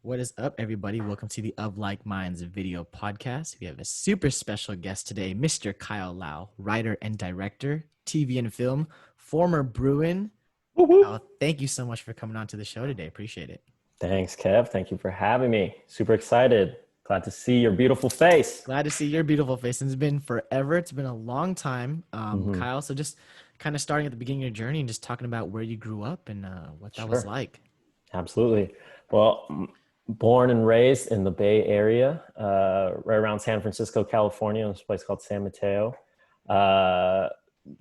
What is up, everybody? Welcome to the Of Like Minds video podcast. We have a super special guest today, Mr. Kyle Lau, writer and director, TV and film, former Bruin. Whoop, whoop. Kyle, thank you so much for coming on to the show today. Appreciate it. Thanks, Kev. Thank you for having me. Super excited. Glad to see your beautiful face. Glad to see your beautiful face. It's been forever. It's been a long time, Mhm. Kyle. So just kind of starting at the beginning of your journey and just talking about where you grew up and what that was Sure. like. Absolutely. Well, born and raised in the Bay Area, right around San Francisco, California, in this place called San Mateo. Uh,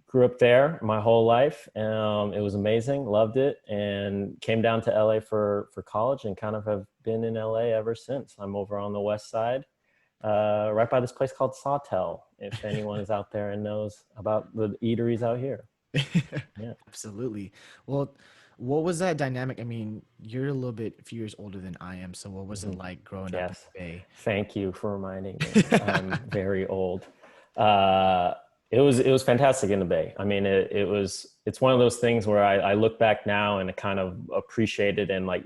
Grew up there my whole life. It was amazing. Loved it. And came down to LA for college and kind of have been in LA ever since. I'm over on the west side, right by this place called Sawtell, if anyone is out there and knows about the eateries out here. Yeah. Absolutely. Well, what was that dynamic? I mean, you're a few years older than I am. So what was it Mhm. like growing up in Yes. the Bay? Thank you for reminding me. I'm very old. Uh, it was fantastic in the Bay. I mean, it's one of those things where I look back now and kind of appreciate it. And like,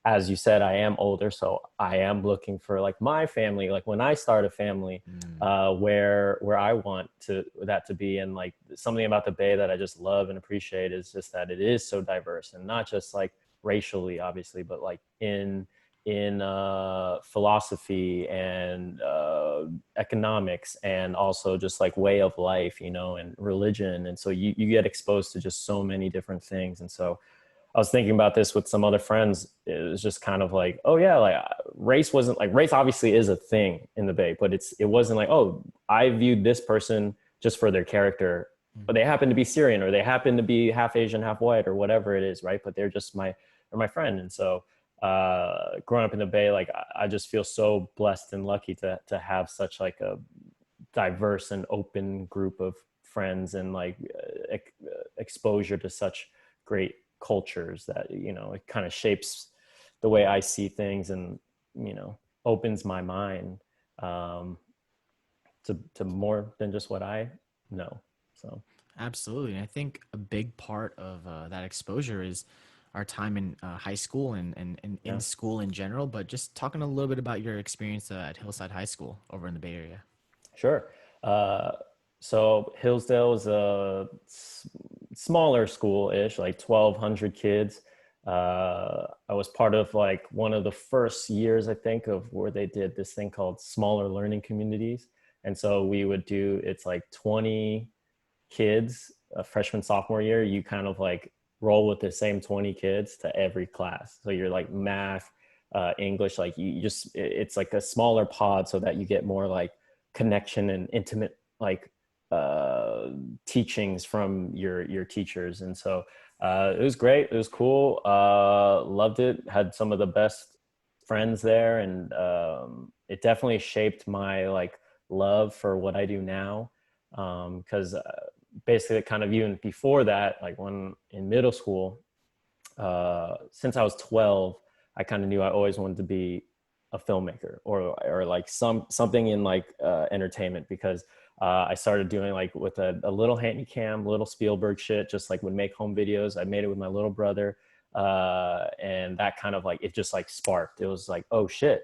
as you said, I am older, so I am looking for like my family, like when I start a family, Mm, where I want that to be. And like something about the Bay that I just love and appreciate is just that it is so diverse, and not just like racially, obviously, but like in philosophy and economics, and also just like way of life, and religion. And so you get exposed to just so many different things. And so I was thinking about this with some other friends. It was just kind of like, oh yeah, like race obviously is a thing in the Bay, but it wasn't like, oh, I viewed this person just for their character, but mm. they happen to be Syrian, or they happen to be half Asian, half white, or whatever it is, right? But they're my friend. And so growing up in the Bay, like I just feel so blessed and lucky to have such like a diverse and open group of friends, and like exposure to such great cultures that it kind of shapes the way I see things, and opens my mind um, to more than just what I know. So Absolutely. And I think a big part of that exposure is our time in high school and in yeah. school in general, but just talking a little bit about your experience at Hillside High School over in the Bay Area. Sure. Uh, so Hillsdale is a smaller school-ish, like 1,200 kids. I was part of like one of the first years, I think, of where they did this thing called smaller learning communities. And so we would do, it's like 20 kids, a freshman, sophomore year. You kind of like roll with the same 20 kids to every class. So you're like math, English, like you just, it's like a smaller pod so that you get more like connection and intimate like uh teachings from your teachers. And so it was great, it was cool, loved it, had some of the best friends there. And it definitely shaped my like love for what I do now, because basically kind of even before that, like when in middle school, since I was 12, I kind of knew I always wanted to be a filmmaker, or like something in like entertainment, because I started doing like with a little handy cam, little Spielberg shit, just like would make home videos. I made it with my little brother, and that kind of like, it just like sparked. It was like, oh shit,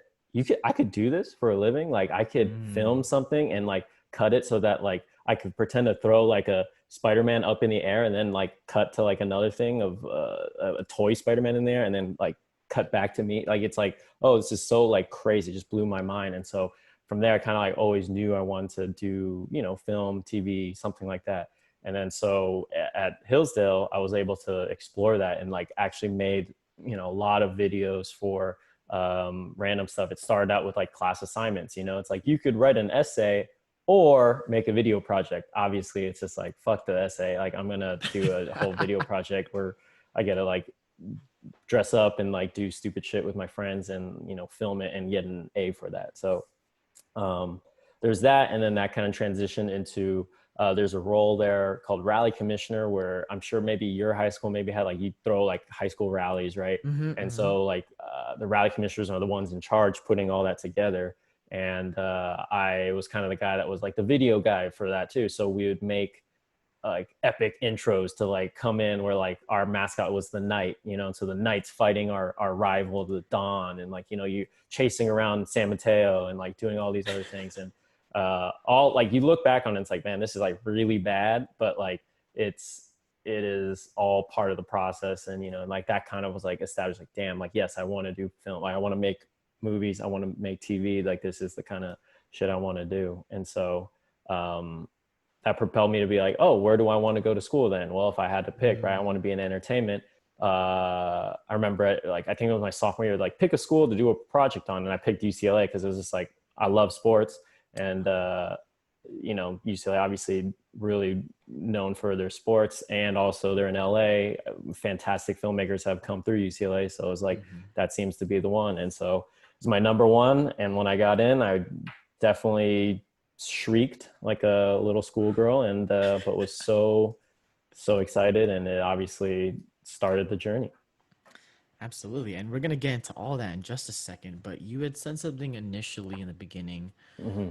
I could do this for a living. Like I could Mm. film something and like cut it so that like I could pretend to throw like a Spider-Man up in the air, and then like cut to like another thing of a toy Spider-Man in there, and then like cut back to me. Like it's like, oh, this is so like crazy, it just blew my mind. And so from there I kind of like always knew I wanted to do, film, TV, something like that. And then so at Hillsdale I was able to explore that, and like actually made a lot of videos for random stuff. It started out with like class assignments. It's like you could write an essay or make a video project. Obviously it's just like, fuck the essay, like I'm gonna do a whole video project where I get to like dress up and like do stupid shit with my friends, and film it and get an A for that. So um, there's that. And then that kind of transitioned into there's a role there called rally commissioner, where I'm sure maybe your high school maybe had like, you throw like high school rallies, right? Hmm. And Hmm. so like the rally commissioners are the ones in charge putting all that together. And I was kind of the guy that was like the video guy for that too. So we would make like epic intros to like come in where like our mascot was the knight, you know, so the knight's fighting our rival, the Dawn, and like, you know, you chasing around San Mateo and like doing all these other things. And all like you look back on it, it's like, man, this is like really bad, but like it is all part of the process. And, you know, and like that kind of was like established, like, damn, like, yes, I want to do film. Like I want to make movies. I want to make TV. Like this is the kind of shit I want to do. And so, that propelled me to be like, oh, where do I want to go to school then? Well, if I had to pick, right, I want to be in entertainment. I remember like, I think it was my sophomore year, like pick a school to do a project on. And I picked UCLA because it was just like, I love sports. And, you know, UCLA obviously really known for their sports, and also they're in LA. Fantastic filmmakers have come through UCLA. So it was like, that seems to be the one. And so it was my number one. And when I got in, I definitely shrieked like a little schoolgirl, and but was so excited, and it obviously started the journey. Absolutely. And we're going to get into all that in just a second, but you had said something initially in the beginning Mm-hmm.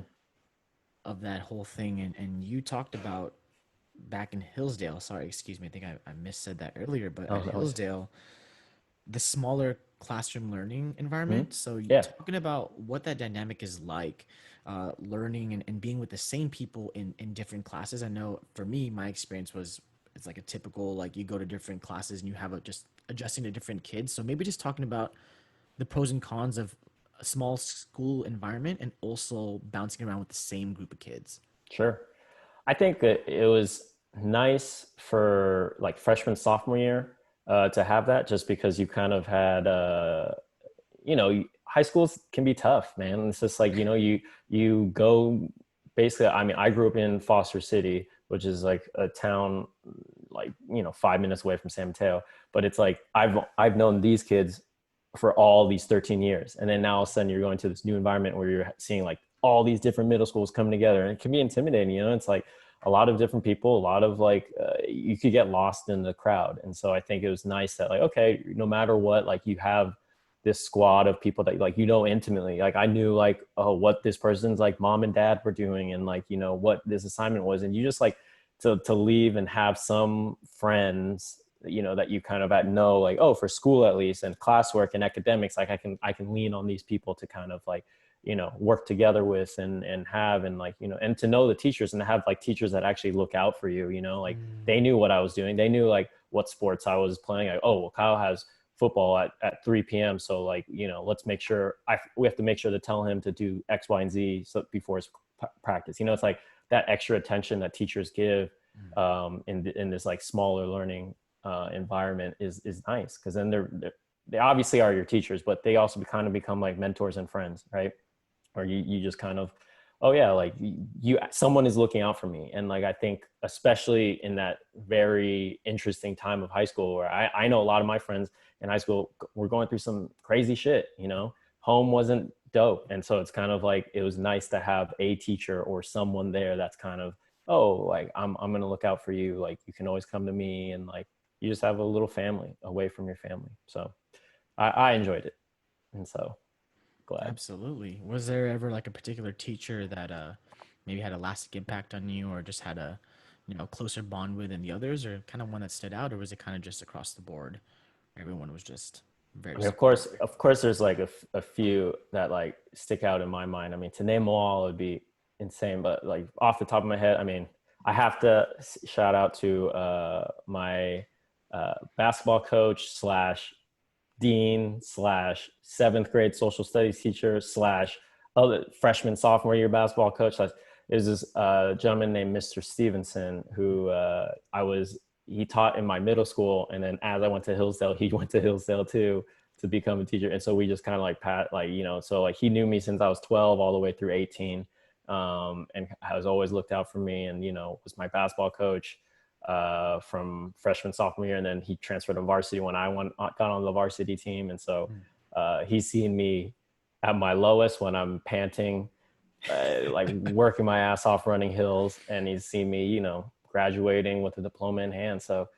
of that whole thing, and you talked about back in Hillsdale. Sorry, excuse me. I think I missaid that earlier, but Oh at no. Hillsdale, the smaller classroom learning Mm-hmm. environment. So, Yeah, talking about what that dynamic is like, learning and being with the same people in different classes. I know for me, my experience was it's like a typical, like you go to different classes and you have just adjusting to different kids. So, maybe just talking about the pros and cons of a small school environment and also bouncing around with the same group of kids. sure. I think that it was nice for like freshman, sophomore year to have that, just because you kind of had, you know, high schools can be tough, man. It's just like, you know, you go basically, I mean, I grew up in Foster City, which is like a town like, you know, 5 minutes away from San Mateo. But it's like, I've known these kids for all these 13 years. And then now all of a sudden you're going to this new environment where you're seeing like all these different middle schools coming together, and it can be intimidating, you know. It's like a lot of different people, a lot of like, you could get lost in the crowd. And so I think it was nice that like, okay, no matter what, like you have this squad of people that like, you know, intimately. Like I knew like, oh, what this person's like mom and dad were doing, and like, you know, what this assignment was. And you just like to leave and have some friends, you know, that you kind of know, like, oh, for school at least, and classwork and academics, like I can lean on these people to kind of like, you know, work together with, and have, and like, you know, and to know the teachers, and to have like teachers that actually look out for you, you know, like they knew what I was doing. They knew like what sports I was playing. Like, oh, well, Kyle has football at 3 p.m. So like, you know, let's make sure we have to make sure to tell him to do X, Y, and Z so before his practice. You know, it's like that extra attention that teachers give in this like smaller learning environment is nice, because then they obviously are your teachers, but they also kind of become like mentors and friends, right? Or you just kind of, oh yeah, like someone is looking out for me. And like I think especially in that very interesting time of high school, where I know a lot of my friends in high school were going through some crazy shit, you know, home wasn't dope. And so it's kind of like, it was nice to have a teacher or someone there that's kind of, oh, like I'm gonna look out for you, like you can always come to me, and like you just have a little family away from your family. So I enjoyed it, and so glad. Absolutely. Was there ever like a particular teacher that maybe had a lasting impact on you or just had a, closer bond with than the others, or kind of one that stood out, or was it kind of just across the board? Everyone was just I very mean, supportive. of course, there's like a few that like stick out in my mind. I mean, to name them all would be insane, but like off the top of my head, I mean, I have to shout out to my basketball coach slash dean slash seventh grade social studies teacher slash other freshman sophomore year basketball coach. Is this gentleman named Mr. Stevenson, who he taught in my middle school, and then as I went to Hillsdale, he went to Hillsdale too to become a teacher. And so we just kind of like you know, so like he knew me since I was 12 all the way through 18, and has always looked out for me, and you know, was my basketball coach from freshman sophomore year, and then he transferred to varsity when I got on the varsity team. And so he's seen me at my lowest when I'm panting, like working my ass off running hills, and he's seen me, you know, graduating with a diploma in hand. So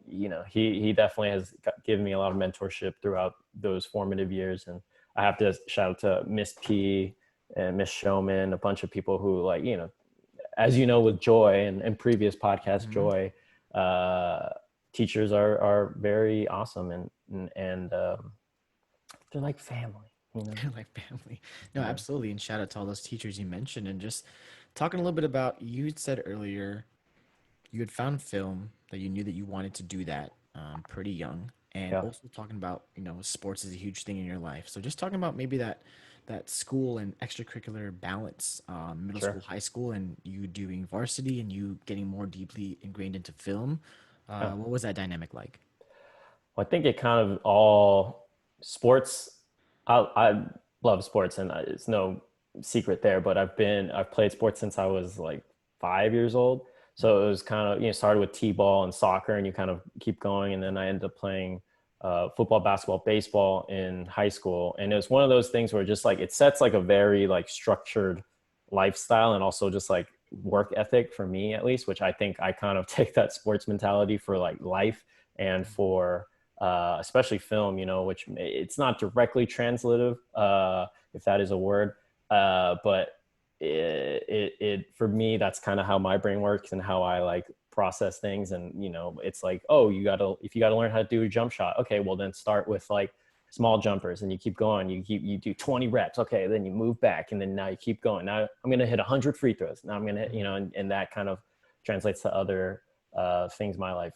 you know, he definitely has given me a lot of mentorship throughout those formative years. And I have to shout out to Miss P and Miss Showman, a bunch of people who, like, you know, as you know, with Joy and previous podcast Mhm. Joy, uh, teachers are very awesome, and they're like family, you know? Like family. No, Yeah. absolutely. And shout out to all those teachers you mentioned. And just talking a little bit about, you had said earlier you had found film that you knew that you wanted to do that pretty young, and Yeah. also talking about, sports is a huge thing in your life. So just talking about maybe that school and extracurricular balance, middle Sure. school, high school, and you doing varsity and you getting more deeply ingrained into film. Yeah. What was that dynamic like? Well, I think it kind of all sports. I love sports, and it's no secret there. But I've played sports since I was like 5 years old. So it was kind of, started with t-ball and soccer, and you kind of keep going, and then I ended up playing football, basketball, baseball in high school, and it was one of those things where just like it sets like a very like structured lifestyle, and also just like work ethic for me at least, which I think I kind of take that sports mentality for like life and for especially film, which it's not directly translative, if that is a word, but it for me, that's kind of how my brain works and how I like process things. And it's like, oh, if you gotta learn how to do a jump shot, okay, well then start with like small jumpers, and you keep going, you do 20 reps, okay, then you move back, and then now you keep going. Now I'm gonna hit 100 free throws, now I'm gonna hit, and that kind of translates to other things in my life,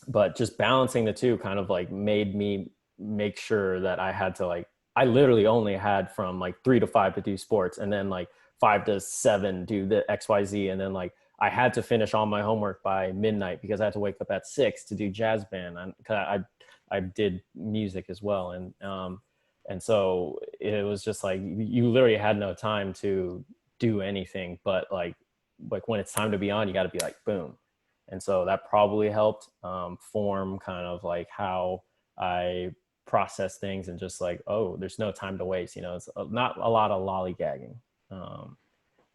but just balancing the two kind of like made me make sure that I had to like, I literally only had from like 3 to 5 to do sports, and then like 5 to 7 do the XYZ, and then like I had to finish all my homework by midnight because I had to wake up at 6 to do jazz band. And I did music as well, and so it was just like you literally had no time to do anything, but like when it's time to be on, you got to be like boom. And so that probably helped form kind of like how I process things, and just like, oh, there's no time to waste, it's not a lot of lollygagging. um,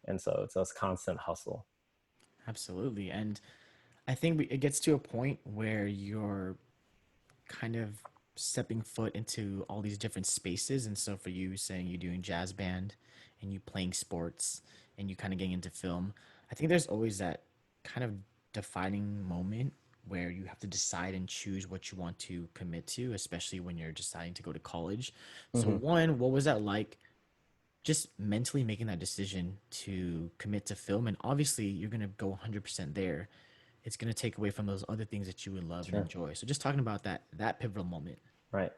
and so it's this constant hustle. Absolutely. And I think it gets to a point where you're kind of stepping foot into all these different spaces. And so for you saying you're doing jazz band and you playing sports and you kind of getting into film, I think there's always that kind of defining moment where you have to decide and choose what you want to commit to, especially when you're deciding to go to college. So Mm-hmm. one, what was that like, just mentally making that decision to commit to film? And obviously you're going to go 100% there. It's going to take away from those other things that you would love and Sure. enjoy. So just talking about that pivotal moment. Right.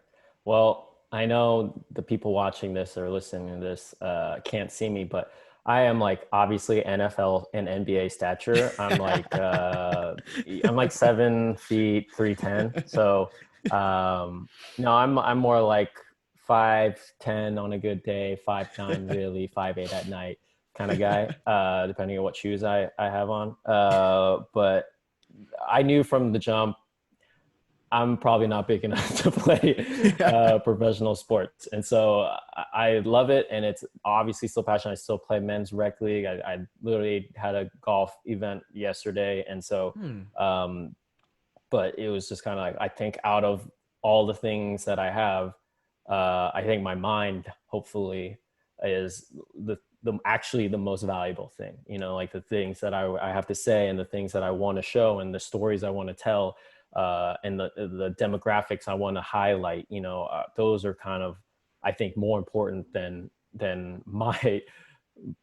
Well, I know the people watching this or listening to this can't see me, but I am like obviously NFL and NBA stature. I'm like 7 feet 310. So no, I'm more like 5'10" on a good day, 5'9" really, 5'8" at night kind of guy, depending on what shoes I have on. But I knew from the jump I'm probably not big enough to play professional sports. And so I love it. And it's obviously still passionate. I still play men's rec league. I literally had a golf event yesterday. And so, Hmm. um, but it was just kind of like, I think out of all the things that I have, I think my mind hopefully is the actually the most valuable thing, like the things that I have to say, and the things that I want to show, and the stories I want to tell, and the demographics I want to highlight, those are kind of, I think, more important than my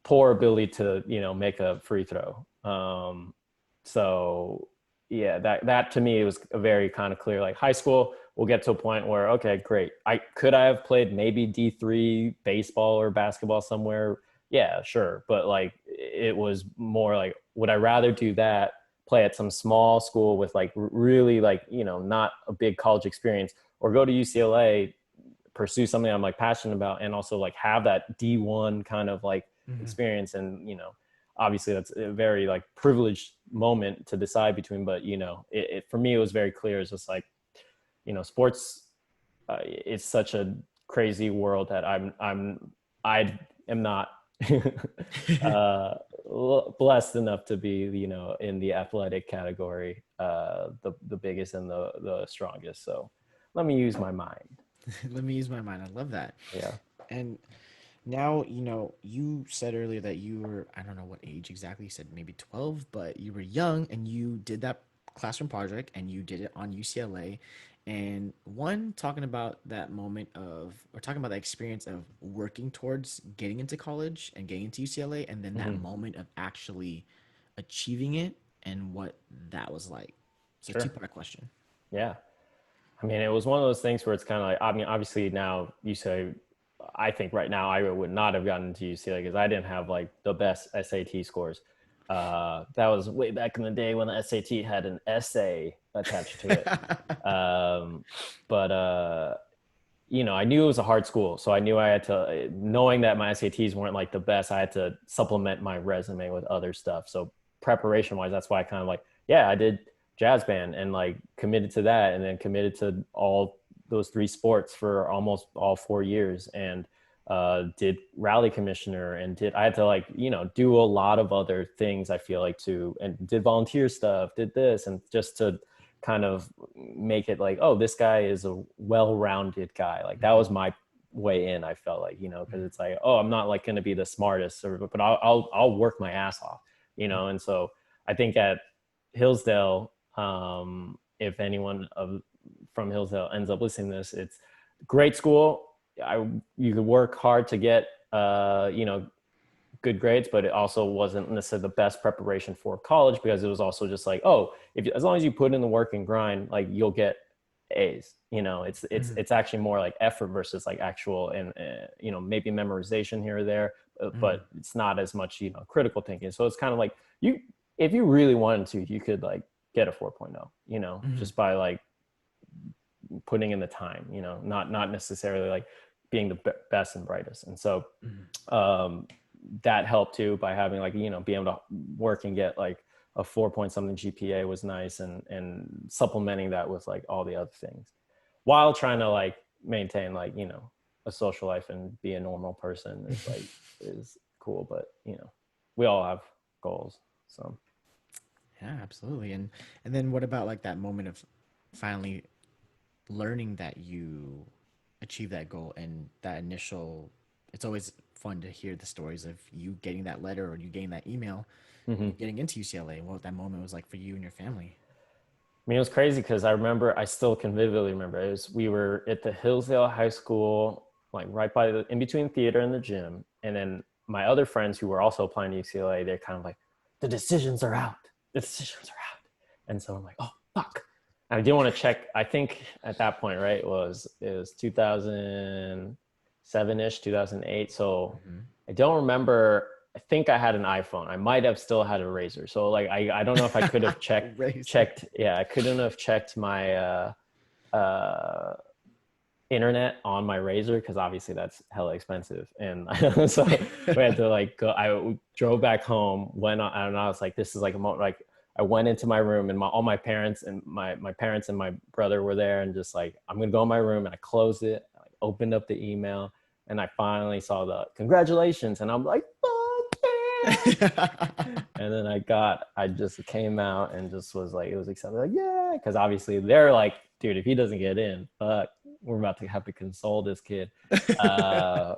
poor ability to, make a free throw. So yeah, that to me, it was a very kind of clear, like high school, we'll get to a point where, okay, great. I have played maybe D3 baseball or basketball somewhere. Yeah, sure. But like, it was more like, would I rather do that, play at some small school with like really like, not a big college experience, or go to UCLA, pursue something I'm like passionate about, and also like have that D1 kind of like Mhm. experience. And, obviously that's a very like privileged moment to decide between, but for me, it was very clear. It's just like, sports, it's such a crazy world that I am not uh, blessed enough to be, in the athletic category, the biggest and the strongest. So let me use my mind. Let me use my mind. I love that. Yeah. And Now, you said earlier that you were, I don't know what age exactly, you said maybe 12, but you were young and you did that classroom project and you did it on UCLA. And one, talking about that moment of, or talking about the experience of working towards getting into college and getting into UCLA, and then that Hmm. moment of actually achieving it and what that was like. So, Sure. two-part question. Yeah. I mean, it was one of those things where it's kind of like, I mean, obviously now you say, I think right now I would not have gotten into UCLA because I didn't have like the best SAT scores. That was way back in the day when the SAT had an essay attached to it. Um, but I knew it was a hard school, so I knew I had to. Knowing that my SATs weren't like the best, I had to supplement my resume with other stuff. So preparation wise, that's why I kind of like, yeah, I did jazz band and like committed to that, and then committed to all those three sports for almost all 4 years, and did rally commissioner, and did I had to like do a lot of other things. I feel like too, and did volunteer stuff, did this, and just to kind of make it like, oh, this guy is a well-rounded guy. Like that was Mhm, my way in. I felt like, because it's like, oh, I'm not like going to be the smartest, but I'll work my ass off, mhm, And so I think at Hillsdale, if anyone from Hillsdale ends up listening to this, it's great school. You could work hard to get, good grades, but it also wasn't necessarily the best preparation for college because it was also just like, oh, if as long as you put in the work and grind, like you'll get A's. mhm, It's actually more like effort versus like actual and maybe memorization here or there, mhm, but it's not as much critical thinking. So it's kind of like you if you really wanted to, you could like get a 4.0, mhm, just by like putting in the time, not necessarily like being the best and brightest. And so mhm. um, that helped too by having like be able to work and get like a 4 point something GPA was nice, and supplementing that with like all the other things while trying to like maintain like a social life and be a normal person is cool, but we all have goals. So Yeah, absolutely. And then what about like that moment of finally learning that you achieved that goal and that initial, it's always fun to hear the stories of you getting that letter or you getting that email and you mm-hmm. getting into UCLA and what that moment was like for you and your family. I mean, it was crazy because I still can vividly remember. We were at the Hillsdale High School, like right by in between theater and the gym. And then my other friends who were also applying to UCLA, they're kind of like, the decisions are out. The decisions are out. And so I'm like, oh, fuck. And I didn't want to check. I think at that point, right, it was 2007 ish, 2008. So Mhm. I don't remember. I think I had an iPhone. I might have still had a Razor. So like I don't know if I could have Razor. checked. Yeah, I couldn't have checked my uh internet on my Razor because obviously that's hella expensive, and so we had to like go. I drove back home, went on, and I was like, this is like a moment. Like I went into my room, and all my parents and my parents and my brother were there, and just like, I'm gonna go in my room, and I closed it, I like, opened up the email, and I finally saw the congratulations, and I'm like, fuck yeah. And then I just came out and just was like, it was excited, like, yeah, because obviously they're like, dude, if he doesn't get in, fuck, we're about to have to console this kid. Uh,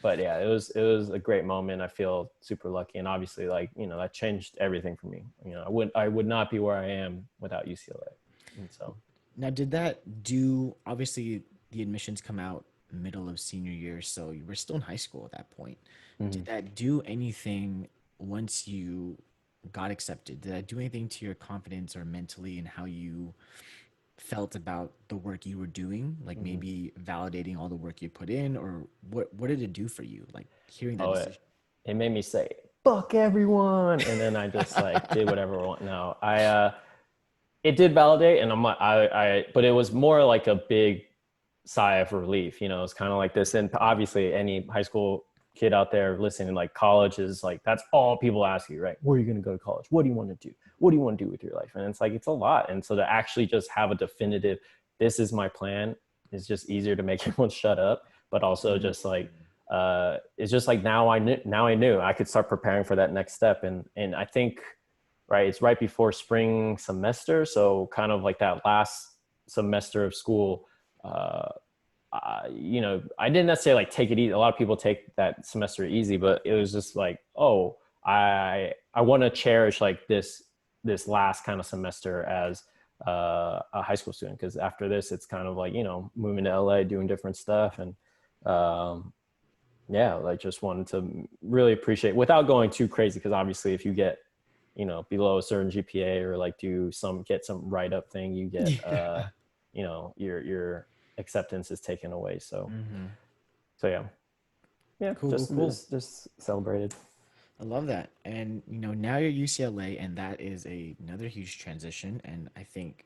but yeah, it was a great moment. I feel super lucky, and obviously, like that changed everything for me. I would not be where I am without UCLA, and so. Now, did that do, obviously, the admissions come out middle of senior year, so you were still in high school at that point. Did Mhm. that do anything once you got accepted? Did that do anything to your confidence or mentally and how you felt about the work you were doing? Like Mhm. maybe validating all the work you put in, or what did it do for you? Like hearing that Oh, it, decision. it made me say fuck everyone, and then I just like did whatever I want. No, it did validate, and I'm like, but it was more like a big sigh of relief. It's kind of like this. And obviously, any high school kid out there listening, like college is like, that's all people ask you, right? Where are you going to go to college? What do you want to do? What do you want to do with your life? And it's like, it's a lot. And so to actually just have a definitive, this is my plan, is just easier to make everyone shut up, but also Mhm. just like, it's just like now I knew I could start preparing for that next step. And I think, right, it's right before spring semester. So kind of like that last semester of school, uh, you know, I didn't necessarily like take it easy. A lot of people take that semester easy, but it was just like, oh, I want to cherish like this last kind of semester as a high school student, because after this, it's kind of like, you know, moving to LA, doing different stuff, and yeah, like just wanted to really appreciate without going too crazy, because obviously if you get, you know, below a certain GPA or like get some write up thing, you get Yeah. you know, your acceptance is taken away. Hmm. So yeah, yeah, Cool, cool, cool. just celebrated. I love that. And now you're UCLA, and that is another huge transition. And I think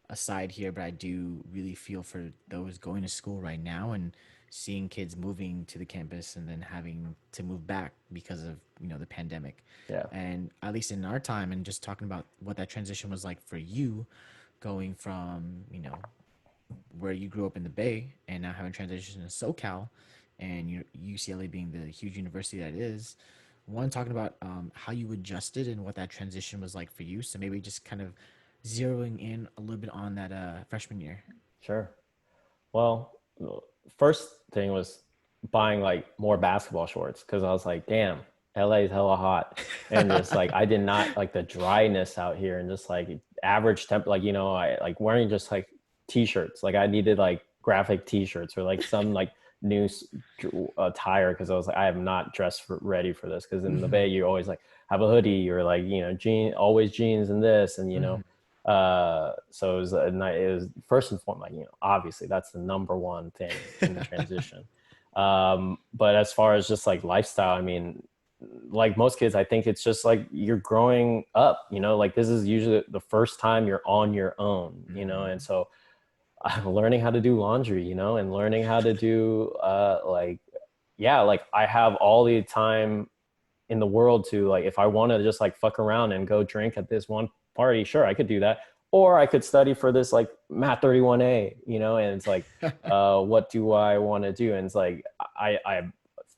aside here, but I do really feel for those going to school right now and seeing kids moving to the campus and then having to move back because of the pandemic. Yeah, And at least in our time, and just talking about what that transition was like for you, going from where you grew up in the Bay and now having transitioned to SoCal, and UCLA being the huge university that it is. One, talking about how you adjusted and what that transition was like for you. So maybe just kind of zeroing in a little bit on that freshman year. sure. Well, first thing was buying like more basketball shorts, because I was like, damn, LA is hella hot. And just like, I did not like the dryness out here, and just like average temp, like, you know, I like wearing just like t-shirts. Like I needed like graphic t-shirts or like some like new attire, because I was like, I am not dressed ready for this. Because in the Hmm. Bay, you always like have a hoodie or like, you know, always jeans and this, and, you know, Hmm. so it was a night. It was first and foremost, like, you know, obviously that's the number one thing in the transition. But as far as just like lifestyle, I mean, like most kids, I think it's just like you're growing up, you know, like this is usually the first time you're on your own, you know, and Hmm. so I'm learning how to do laundry, you know, and learning how to do like, yeah, like I have all the time in the world to, like, if I want to just like fuck around and go drink at this one party, sure, I could do that. Or I could study for this like Math 31A, you know, and it's like, what do I want to do? And it's like, I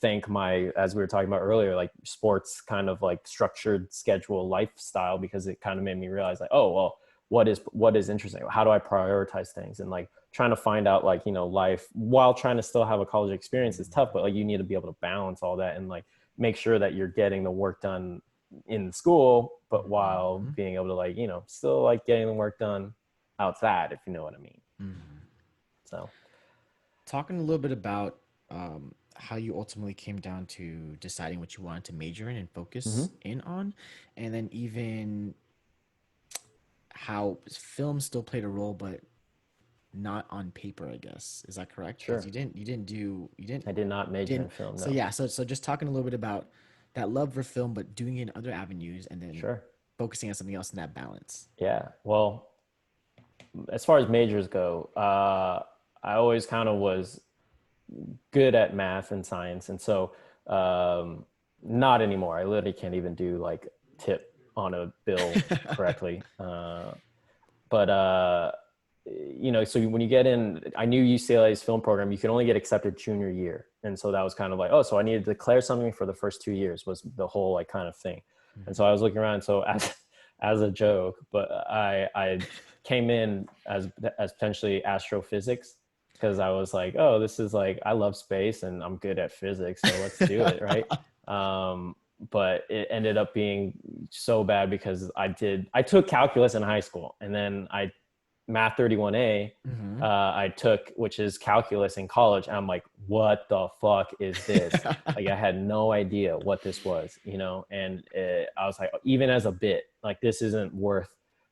thank my, as we were talking about earlier, like sports kind of like structured schedule lifestyle, because it kind of made me realize like, oh, well, what is interesting? How do I prioritize things? And like trying to find out, like, you know, life while trying to still have a college experience is tough, but like you need to be able to balance all that and like make sure that you're getting the work done in school, but while Hmm. being able to, like, you know, still like getting the work done outside, if you know what I mean. Hmm. So Talking a little bit about how you ultimately came down to deciding what you wanted to major in and focus mhm. in on, and then even how film still played a role, but not on paper, I guess. Is that correct? Because Sure. you didn't I did not major in didn't film, so no. yeah, so just talking a little bit about that love for film, but doing it in other avenues and then Sure. focusing on something else in that balance. Yeah. Well, as far as majors go, I always kind of was good at math and science, and so not anymore. I literally can't even do like tip on a bill correctly. But you know, so when you get in, I knew UCLA's film program, you could only get accepted junior year, and so that was kind of like, oh, so I needed to declare something for the first 2 years was the whole like kind of thing. And so I was looking around, so as a joke, but I came in as potentially astrophysics, because I was like, oh, this is like, I love space and I'm good at physics, so let's do it, right? um, but it ended up being so bad because I took calculus in high school, and then I Math 31A Hmm. I took, which is calculus in college. And I'm like, what the fuck is this? Like, I had no idea what this was, you know? And I was like, even as a bit, like, this isn't worth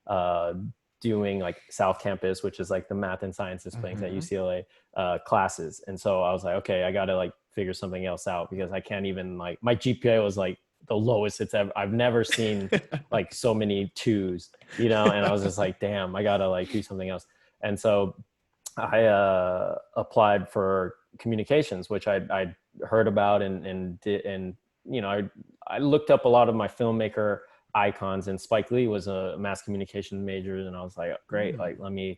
uh, doing like South Campus, which is like the math and sciences things at Hmm. UCLA classes. And so I was like, okay, I got to like figure something else out, because I can't even, like, my GPA was like the lowest it's ever, I've never seen like so many twos, you know? And I was just like, damn, I got to like do something else. And so I applied for communications, which I heard about and did, and you know, I looked up a lot of my filmmaker icons, and Spike Lee was a mass communication major, and I was like, great, like let me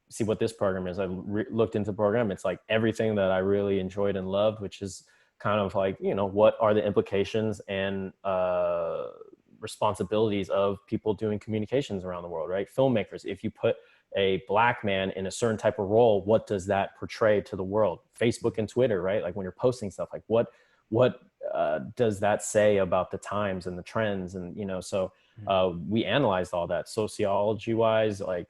see what this program is. I looked into the program. It's like everything that I really enjoyed and loved, which is kind of like, you know, what are the implications and responsibilities of people doing communications around the world, right? Filmmakers, if you put a Black man in a certain type of role, what does that portray to the world? Facebook and Twitter, right? Like when you're posting stuff, like what does that say about the times and the trends? And, you know, so we analyzed all that sociology wise, like,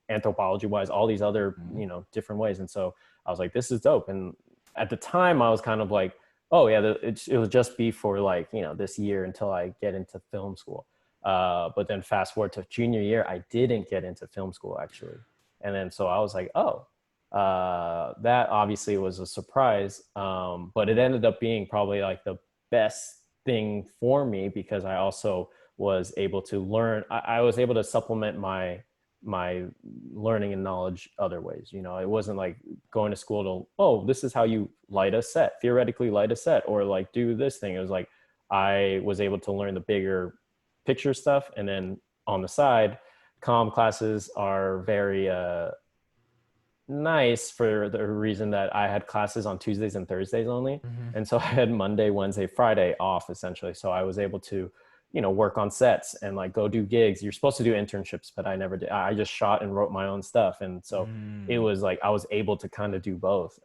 anthropology wise, all these other, you know, different ways. And so I was like, this is dope. And at the time I was kind of like, oh yeah, it will just be for like, you know, this year until I get into film school. But then fast forward to junior year, I didn't get into film school actually. And then, so I was like, oh, that obviously was a surprise. But it ended up being probably like the best thing for me, because I also was able to learn. I was able to supplement my learning and knowledge other ways. You know, it wasn't like going to school to, oh, this is how you light a set, theoretically light a set, or like do this thing. It was like I was able to learn the bigger picture stuff. And then on the side, comm classes are very nice for the reason that I had classes on Tuesdays and Thursdays only. Mm-hmm. And so I had Monday, Wednesday, Friday off essentially. So I was able to, you know, work on sets and like go do gigs. You're supposed to do internships, but I never did. I just shot and wrote my own stuff. And so it was like, I was able to kind of do both.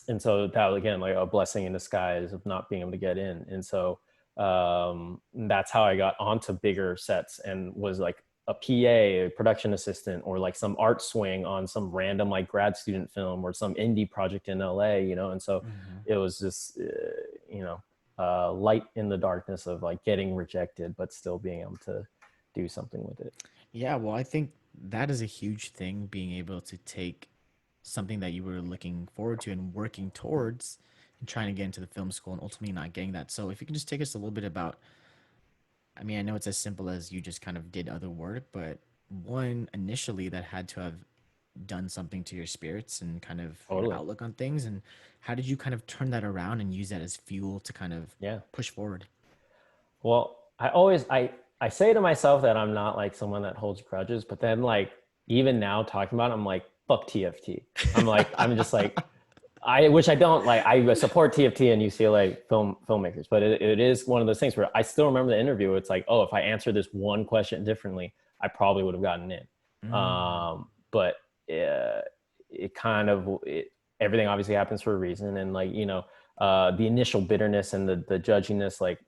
And so that was, again, like a blessing in disguise of not being able to get in. And so that's how I got onto bigger sets and was like a PA, a production assistant, or like some art swing on some random like grad student film or some indie project in LA, you know? And so it was just, light in the darkness of like getting rejected, but still being able to do something with it. Yeah, well, I think that is a huge thing, being able to take something that you were looking forward to and working towards and trying to get into the film school and ultimately not getting that. So if you can just take us a little bit about, I mean, I know it's as simple as you just kind of did other work, but one initially that had to have done something to your spirits and kind of your Totally. outlook on things. And how did you kind of turn that around and use that as fuel to kind of Yeah. push forward? Well, I say to myself that I'm not like someone that holds grudges, but then like even now talking about it, I'm like, fuck TFT. I'm just like, which I don't like. I support TFT and UCLA filmmakers, but it is one of those things where I still remember the interview where it's like, oh, if I answer this one question differently, I probably would have gotten in. Mm, But it kind of, everything obviously happens for a reason. And like, you know, the initial bitterness and the judginess, like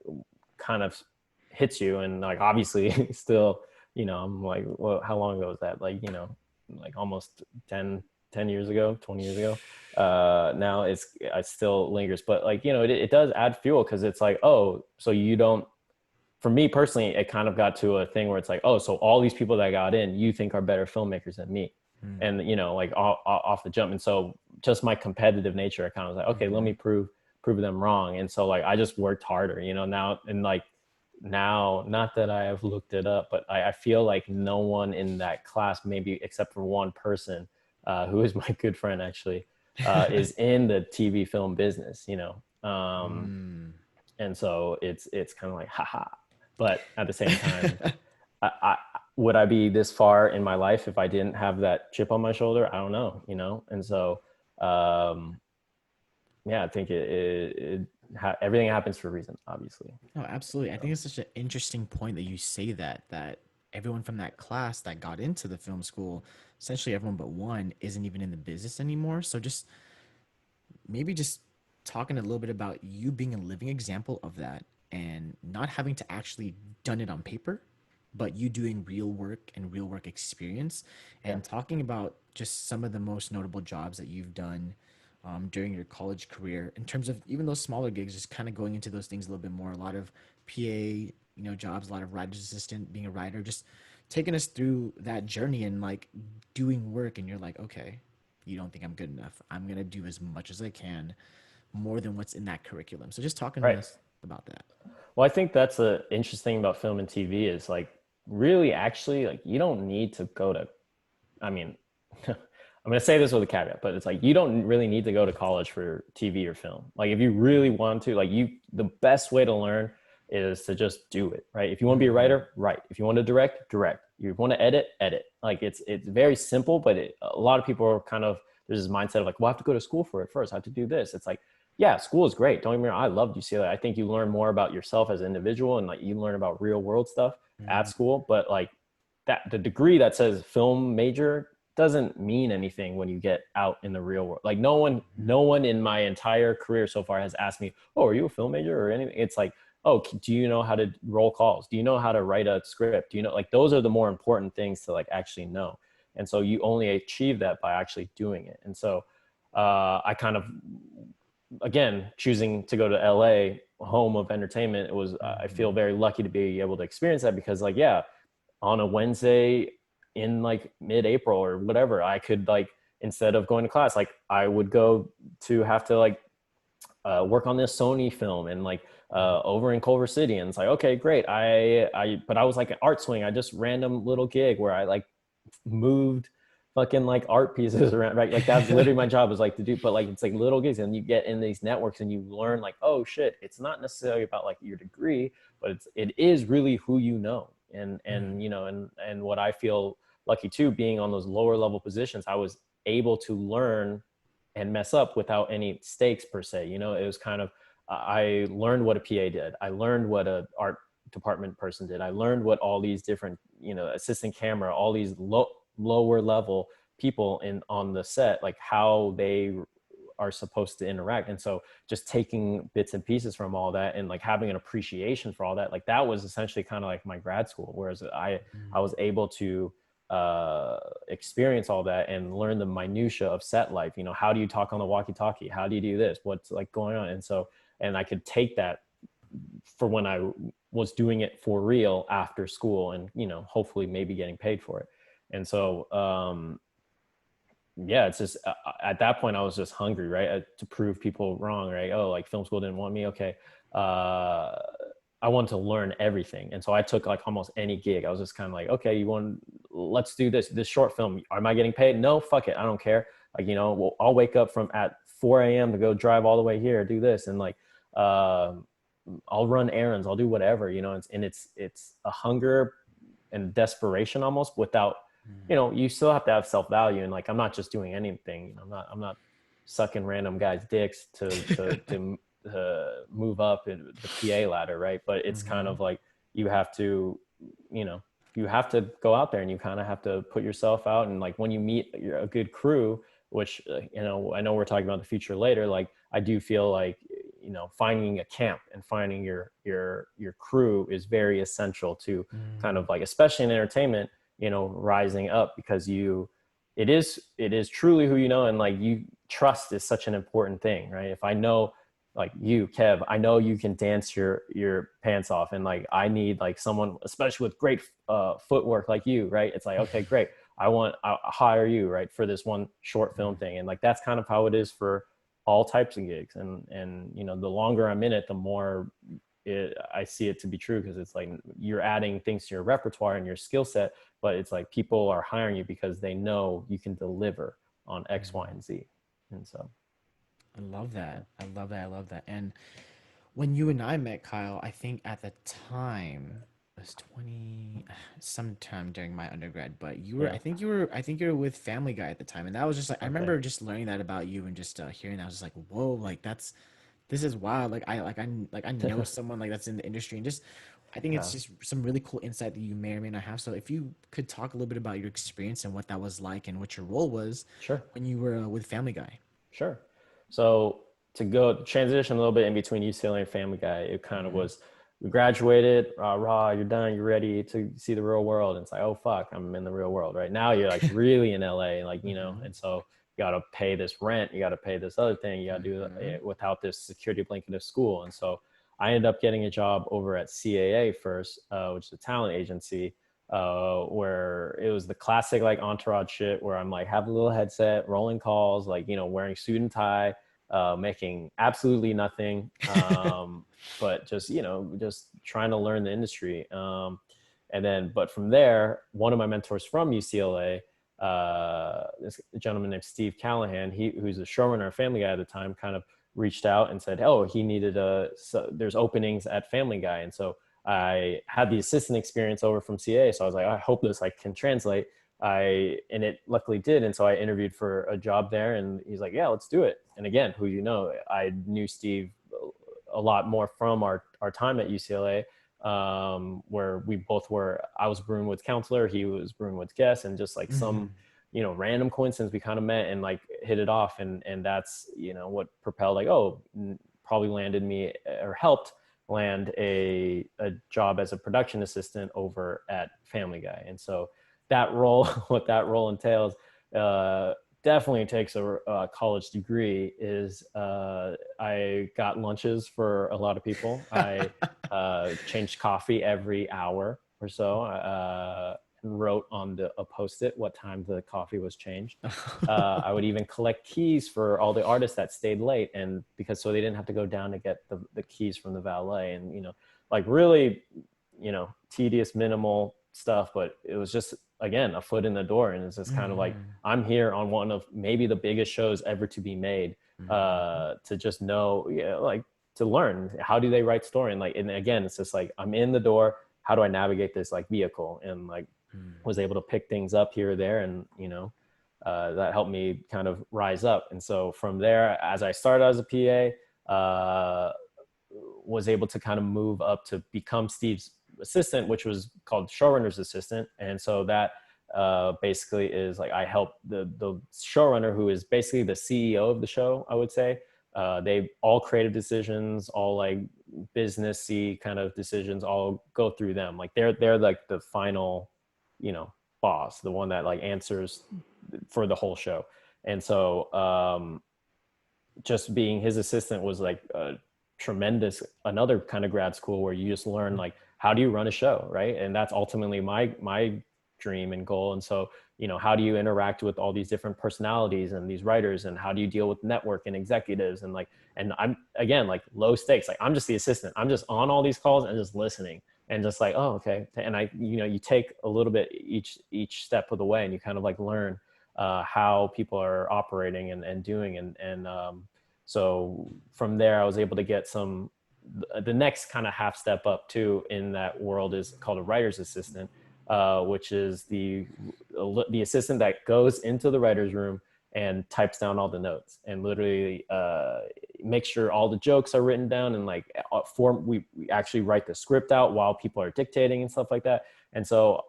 kind of hits you. And like, obviously still, you know, I'm like, well, how long ago was that? Like, you know, like almost 10 years ago, 20 years ago. Now it still lingers, but like, you know, it does add fuel. Cause it's like, oh, so you don't, for me personally, it kind of got to a thing where it's like, oh, so all these people that got in, you think are better filmmakers than me. mm, And, you know, like off the jump. And so just my competitive nature, I kind of was like, okay, let mhm. me prove them wrong. And so like, I just worked harder, you know, now, and like now, not that I have looked it up, but I feel like no one in that class, maybe except for one person, who is my good friend actually, is in the TV film business, you know? Mm. And so it's kind of like, haha. But at the same time, I would I be this far in my life if I didn't have that chip on my shoulder? I don't know, you know? And so, um, yeah, I think everything happens for a reason, obviously. No, absolutely. I So, think it's such an interesting point that you say that everyone from that class that got into the film school, essentially everyone but one, isn't even in the business anymore. So just maybe just talking a little bit about you being a living example of that and not having to actually done it on paper, but you doing real work and real work experience, yeah. and talking about just some of the most notable jobs that you've done during your college career in terms of even those smaller gigs, just kind of going into those things a little bit more. A lot of PA, jobs, a lot of writer's assistant, being a writer, just taking us through that journey and like doing work. And you're like, okay, you don't think I'm good enough. I'm going to do as much as I can, more than what's in that curriculum. So just talking to Right. us about that. Well, I think that's the interesting about film and TV is like really actually like you don't need to go to, I mean, I'm going to say this with a caveat, but it's like you don't really need to go to college for TV or film. Like if you really want to, like the best way to learn is to just do it, right? If you want to be a Mm-hmm. writer, write. If you want to direct, direct. You want to edit, edit. Like it's very simple, but a lot of people are kind of, there's this mindset of like, well, I have to go to school for it first. I have to do this. It's like, yeah, school is great. Don't get me wrong. I loved UCLA. I think you learn more about yourself as an individual and like you learn about real world stuff at Mm-hmm. school. But like that the degree that says film major doesn't mean anything when you get out in the real world. Like no one in my entire career so far has asked me, oh, are you a film major or anything? It's like, oh, do you know how to roll calls? Do you know how to write a script? Do you know, like, those are the more important things to like actually know. And so you only achieve that by actually doing it. And so I kind of, again, choosing to go to LA, home of entertainment, it was, I feel very lucky to be able to experience that because, like, yeah, on a Wednesday in like mid-April or whatever, I could, like, instead of going to class, like I would go to have to like work on this Sony film and like over in Culver City. And it's like, okay, great. But I was like an art swing. I just random little gig where I like moved fucking like art pieces around, right? Like that's literally my job, is like to do, but like it's like little gigs, and you get in these networks and you learn like, oh shit, it's not necessarily about like your degree, but it is really who you know. And you know, and what I feel lucky too, being on those lower level positions, I was able to learn and mess up without any stakes per se. You know, it was kind of, I learned what a PA did. I learned what a art department person did. I learned what all these different, you know, assistant camera, all these lower level people in on the set, like how they are supposed to interact. And so just taking bits and pieces from all that and like having an appreciation for all that, like that was essentially kind of like my grad school. Whereas I was able to experience all that and learn the minutia of set life. You know, how do you talk on the walkie-talkie? How do you do this? What's like going on? And so, and I could take that for when I was doing it for real after school, and, you know, hopefully maybe getting paid for it. And so, yeah, it's just at that point I was just hungry, right, to prove people wrong, right? Oh, like film school didn't want me. Okay, I wanted to learn everything, and so I took like almost any gig. I was just kind of like, okay, let's do this short film. Am I getting paid? No, fuck it, I don't care. Like, you know, well, I'll wake up from at 4 a.m. to go drive all the way here, do this, and like, I'll run errands, I'll do whatever, you know. It's a hunger and desperation almost, without, you know, you still have to have self-value. And like, I'm not just doing anything, you know, I'm not sucking random guys dicks to move up in the PA ladder, right? But it's kind of like, you have to, you know, you have to go out there and you kind of have to put yourself out. And like, when you meet a good crew, which, you know, I know we're talking about the future later, like I do feel like, you know, finding a camp and finding your crew is very essential to kind of like, especially in entertainment, you know, rising up, because it is truly who you know. And like, you trust is such an important thing, right? If I know, like you, Kev, I know you can dance your pants off, and like I need like someone, especially with great footwork like you, right? It's like, okay, great, I'll hire you, right, for this one short film thing. And like, that's kind of how it is for all types of gigs. And you know, the longer I'm in it, the more I see it to be true, because it's like you're adding things to your repertoire and your skill set, but it's like people are hiring you because they know you can deliver on X, Y, and Z. And so, I love yeah, that. I love that. I love that. And when you and I met, Kyle, I think at the time it was 20 sometime during my undergrad, but yeah, I think you were with Family Guy at the time. And that was just like, I okay, remember just learning that about you and just hearing that. I was just like, whoa, like this is wild. Like I know someone like that's in the industry, and just I think it's yeah, just some really cool insight that you may or may not have. So if you could talk a little bit about your experience and what that was like and what your role was sure. when you were with Family Guy. Sure. So to go transition a little bit in between UCLA and Family Guy, it kind of was, we graduated, rah, you're done, you're ready to see the real world. And it's like, oh fuck, I'm in the real world right now. You're like really in LA, like, you know, and so you got to pay this rent, you got to pay this other thing, you got to do it without this security blanket of school. And so I ended up getting a job over at CAA first, which is a talent agency, where it was the classic like entourage shit, where I'm like, have a little headset, rolling calls, like, you know, wearing suit and tie, making absolutely nothing, but just, you know, just trying to learn the industry. And then, but from there, one of my mentors from UCLA, this gentleman named Steve Callahan, who's the showrunner of Family Guy at the time, kind of reached out and said, oh, he needed there's openings at Family Guy. And so I had the assistant experience over from CA. So I was like, I hope this like can translate. And it luckily did. And so I interviewed for a job there, and he's like, yeah, let's do it. And again, who, you know, I knew Steve a lot more from our time at UCLA. where we both were, I was Broomwood's counselor, he was Broomwood's guest, and just like some, Hmm. random coincidence, we kind of met and like hit it off. And that's, what propelled like, oh, probably landed me or helped land a job as a production assistant over at Family Guy. And so that role, what that role entails, uh, definitely takes a college degree. Is I got lunches for a lot of people. I changed coffee every hour or so, and wrote on a post-it what time the coffee was changed. I would even collect keys for all the artists that stayed late, and because so they didn't have to go down to get the keys from the valet. And like really, tedious, minimal stuff, but it was just, again, a foot in the door. And it's just kind of like, Hmm. I'm here on one of maybe the biggest shows ever to be made, Hmm. to just know, like, to learn how do they write story. And like, and again, it's just like, I'm in the door, how do I navigate this like vehicle? And like, was able to pick things up here or there. And that helped me kind of rise up. And so from there, as I started as a PA, was able to kind of move up to become Steve's assistant, which was called showrunner's assistant. And so that basically is like, I help the showrunner, who is basically the CEO of the show, I would say. They all creative decisions, all like businessy kind of decisions, all go through them. Like they're like the final, boss, the one that like answers for the whole show. And so just being his assistant was like a tremendous, another kind of grad school where you just learn like, how do you run a show, right? And that's ultimately my dream and goal. And so how do you interact with all these different personalities and these writers, and how do you deal with network and executives, and like, and I'm, again, like low stakes, like I'm just the assistant, I'm just on all these calls and just listening, and just like, oh, okay. And I, you take a little bit each step of the way, and you kind of like learn how people are operating and doing. And so from there, I was able to get the next kind of half step up too in that world is called a writer's assistant, which is the assistant that goes into the writer's room and types down all the notes, and literally make sure all the jokes are written down, and like we actually write the script out while people are dictating and stuff like that. And so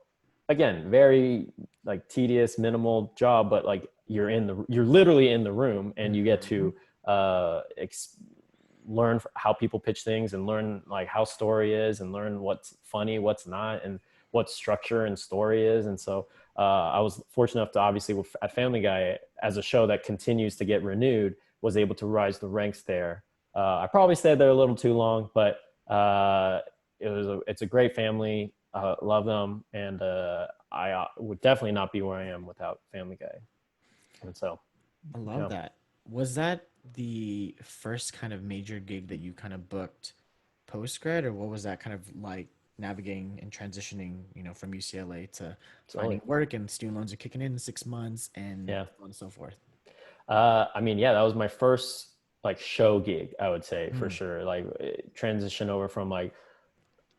again, very like tedious, minimal job, but like you're literally in the room, and you get Hmm. to uh, learn how people pitch things, and learn like how story is, and learn what's funny, what's not, and what structure and story is. And so I was fortunate enough to, obviously at Family Guy, as a show that continues to get renewed, was able to rise the ranks there. I probably stayed there a little too long, but it's a great family. Love them. And I would definitely not be where I am without Family Guy. And so, I love yeah. that. Was that the first kind of major gig that you kind of booked post grad, or what was that kind of like navigating and transitioning, from UCLA to finding Totally. work and student loans are kicking in 6 months and Yeah. so on and so forth? I mean, yeah, that was my first like show gig, I would say, for Mm. sure. Like transition over from like,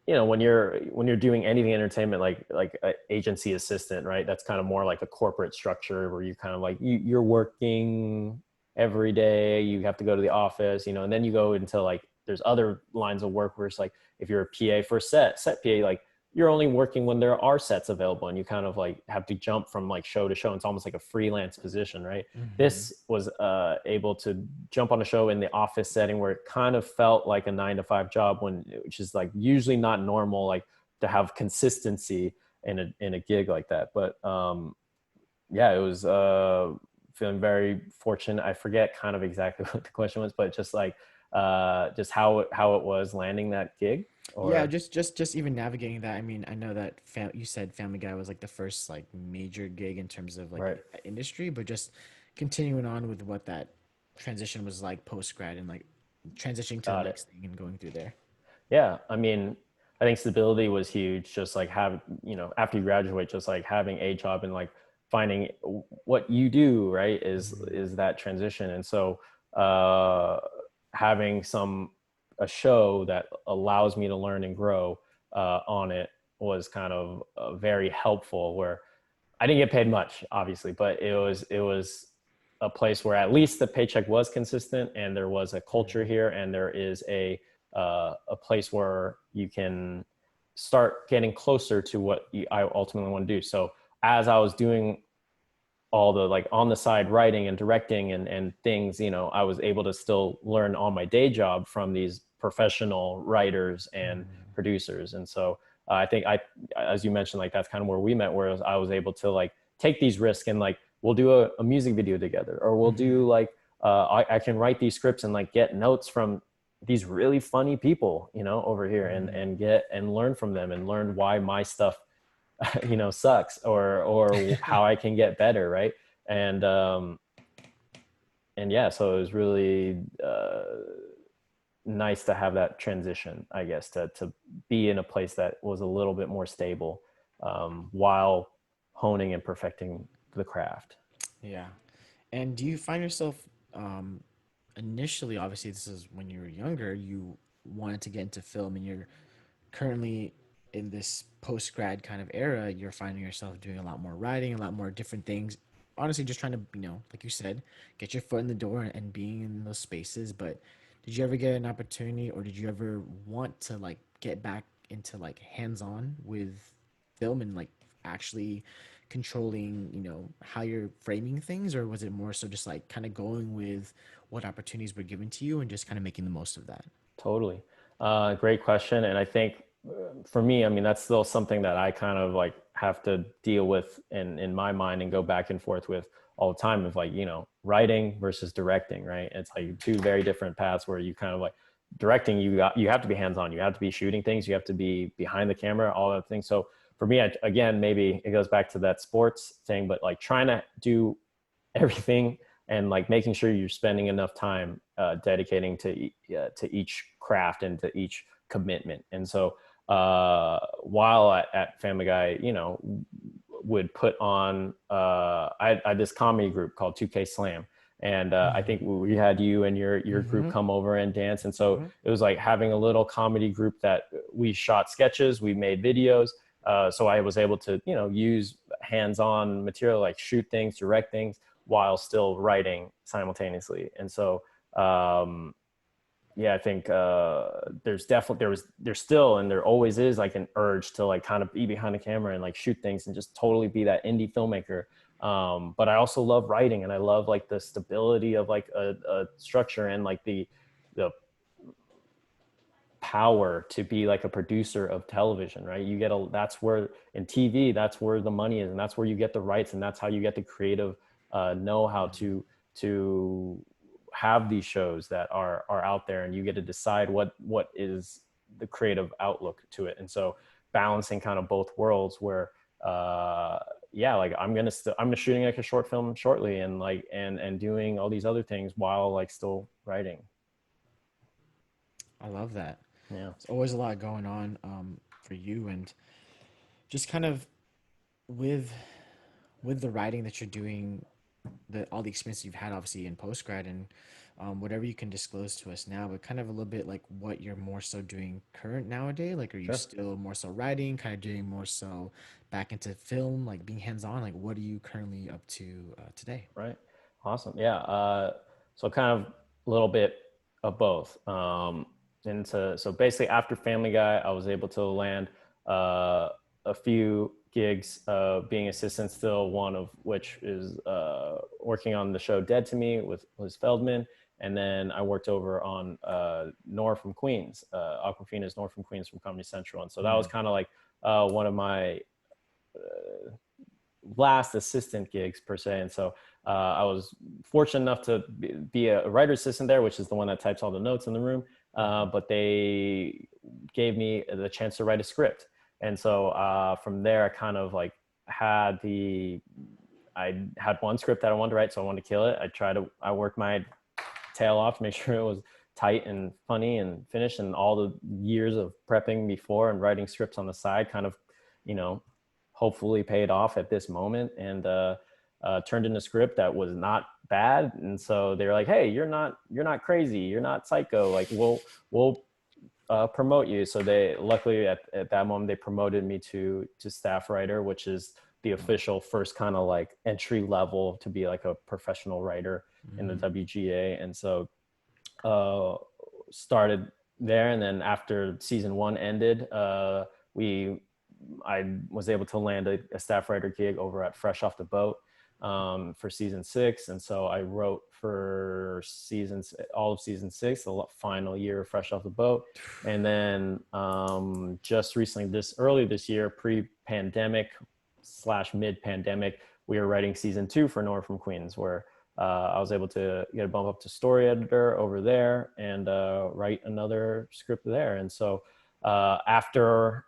when you're doing anything entertainment, like a agency assistant, right? That's kind of more like a corporate structure where you kind of like you're working every day. You have to go to the office, and then you go into like there's other lines of work where it's like if you're a PA for set PA, like you're only working when there are sets available, and you kind of like have to jump from like show to show. It's almost like a freelance position, right? Hmm. This was able to jump on a show in the office setting where it kind of felt like a 9 to 5 job, which is like usually not normal, like to have consistency in a gig like that. But yeah, it was feeling very fortunate. I forget kind of exactly what the question was, but just like just how it was landing that gig. Yeah, Or just even navigating that. I mean, I know that you said Family Guy was like the first like major gig in terms of like right. industry, but just continuing on with what that transition was like post grad and like transitioning to the Got it. next thing and going through there. Yeah, I mean, I think stability was huge. Just like after you graduate, just like having a job and like finding what you do, right, Mhm. is that transition. And so uh, having a show that allows me to learn and grow on it was kind of very helpful. Where I didn't get paid much, obviously, but it was a place where at least the paycheck was consistent, and there was a culture Mhm. here, and there is a place where you can start getting closer to what I ultimately want to do. So as I was doing all the like on the side writing and directing and things, you know, I was able to still learn on my day job from these professional writers and producers. And so I think as you mentioned, like that's kind of where we met, where I was able to like take these risks and like, we'll do a music video together, or we'll do like, I can write these scripts and like get notes from these really funny people, you know, over here, and get and learn from them and learn why my stuff you know sucks, or how I can get better, right? And yeah, so it was really nice to have that transition, I guess, to be in a place that was a little bit more stable, while honing and perfecting the craft. Yeah. And do you find yourself, um, initially, obviously, this is when you were younger, you wanted to get into film, and you're currently in this post grad kind of era, you're finding yourself doing a lot more writing, a lot more different things. Honestly, just trying to, like you said, get your foot in the door and being in those spaces. But did you ever get an opportunity, or did you ever want to like get back into like hands on with film and like actually controlling, how you're framing things? Or was it more so just like kind of going with what opportunities were given to you and just kind of making the most of that? Totally. Great question. And I think for me, I mean, that's still something that I kind of like have to deal with in my mind and go back and forth with all the time, of like, you know, writing versus directing, right? It's like two very different paths, where you kind of like directing, you have to be hands-on, you have to be shooting things, you have to be behind the camera, all that things. So for me, again, maybe it goes back to that sports thing, but like trying to do everything, and like making sure you're spending enough time dedicating to each craft and to each commitment. And so while at Family Guy, you know, would put on I had this comedy group called 2K Slam, and I think we had you and your group Mm-hmm. come over and dance. And so Mm-hmm. it was like having a little comedy group that we shot sketches, we made videos. So I was able to, you know, use hands-on material, like shoot things, direct things, while still writing simultaneously. And so yeah, I think there's still, and there always is, like an urge to like kind of be behind the camera and like shoot things and just totally be that indie filmmaker. But I also love writing, and I love like the stability of like a structure, and like the power to be like a producer of television, right? That's where in TV, that's where the money is, and that's where you get the rights, and that's how you get the creative know how to have these shows that are out there, and you get to decide what is the creative outlook to it. And so balancing kind of both worlds, where yeah, like I'm shooting like a short film shortly, and like and doing all these other things while like still writing. I love that. Yeah. There's always a lot going on, for you, and just kind of with the writing that you're doing, all the experience you've had obviously in post grad, and whatever you can disclose to us now, but kind of a little bit like what you're more so doing current nowadays. Like, are you Sure. still more so writing, kind of doing more so back into film, like being hands on? Like, what are you currently up to today? Right. Awesome. Yeah. So kind of a little bit of both. So basically after Family Guy, I was able to land a few gigs being assistant still, one of which is working on the show Dead to Me with Liz Feldman. And then I worked over on NORA from Queens, Aquafina's NORA from Queens from Comedy Central. And so that was kind of like one of my last assistant gigs per se. And so I was fortunate enough to be a writer assistant there, which is the one that types all the notes in the room. But they gave me the chance to write a script. And so from there, I kind of like I had one script that I wanted to write, so I wanted to kill it. I worked my tail off to make sure it was tight and funny and finished, and all the years of prepping before and writing scripts on the side kind of, you know, hopefully paid off at this moment, and turned in a script that was not bad. And so they were like, hey, you're not crazy, you're not psycho, like we'll promote you. So they luckily at that moment they promoted me to staff writer, which is the official first kind of like entry level to be like a professional writer in the WGA. And so started there. And then after season one ended, we I was able to land a staff writer gig over at Fresh Off the Boat for season 6, and so I wrote for all of season 6, the final year of Fresh Off the Boat. And then just recently, early this year, pre-pandemic / mid-pandemic, we were writing season 2 for Nora from Queens, where I was able to get a bump up to story editor over there and write another script there. And so after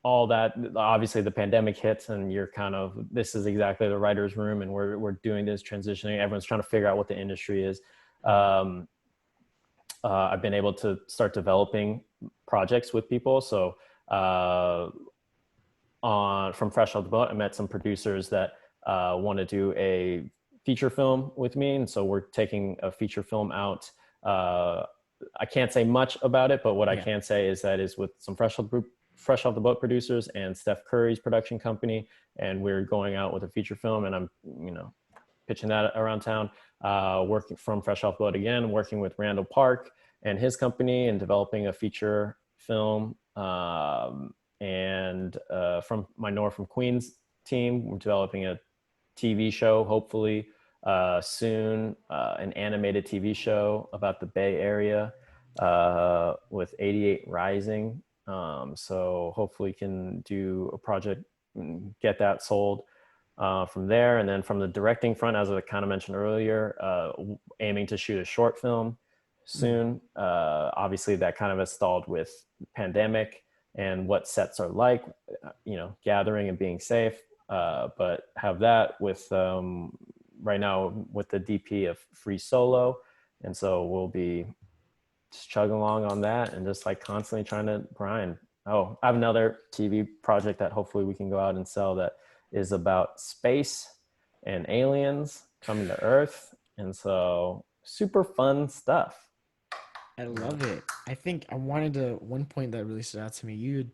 all that, obviously the pandemic hits, and you're kind of, this is exactly the writer's room, and we're doing this transitioning. Everyone's trying to figure out what the industry is. I've been able to start developing projects with people. So from Fresh Off the Boat, I met some producers that want to do a feature film with me. And so we're taking a feature film out. I can't say much about it, but what I can say is that is with some Fresh Off the Boat producers and Steph Curry's production company. And we're going out with a feature film, and I'm, pitching that around town, working from Fresh Off the Boat again, working with Randall Park and his company and developing a feature film. And from my Nora from Queens team, we're developing a TV show, hopefully soon, an animated TV show about the Bay Area with 88 Rising. So hopefully can do a project and get that sold from there. And then from the directing front, as I kind of mentioned earlier, aiming to shoot a short film soon. Obviously that kind of has stalled with pandemic and what sets are like, gathering and being safe. But have that with right now with the DP of Free Solo. And so we'll be just chugging along on that and just like constantly trying to grind. Oh, I have another TV project that hopefully we can go out and sell that is about space and aliens coming to Earth. And so super fun stuff. I love it. I think I wanted to, one point that really stood out to me, you had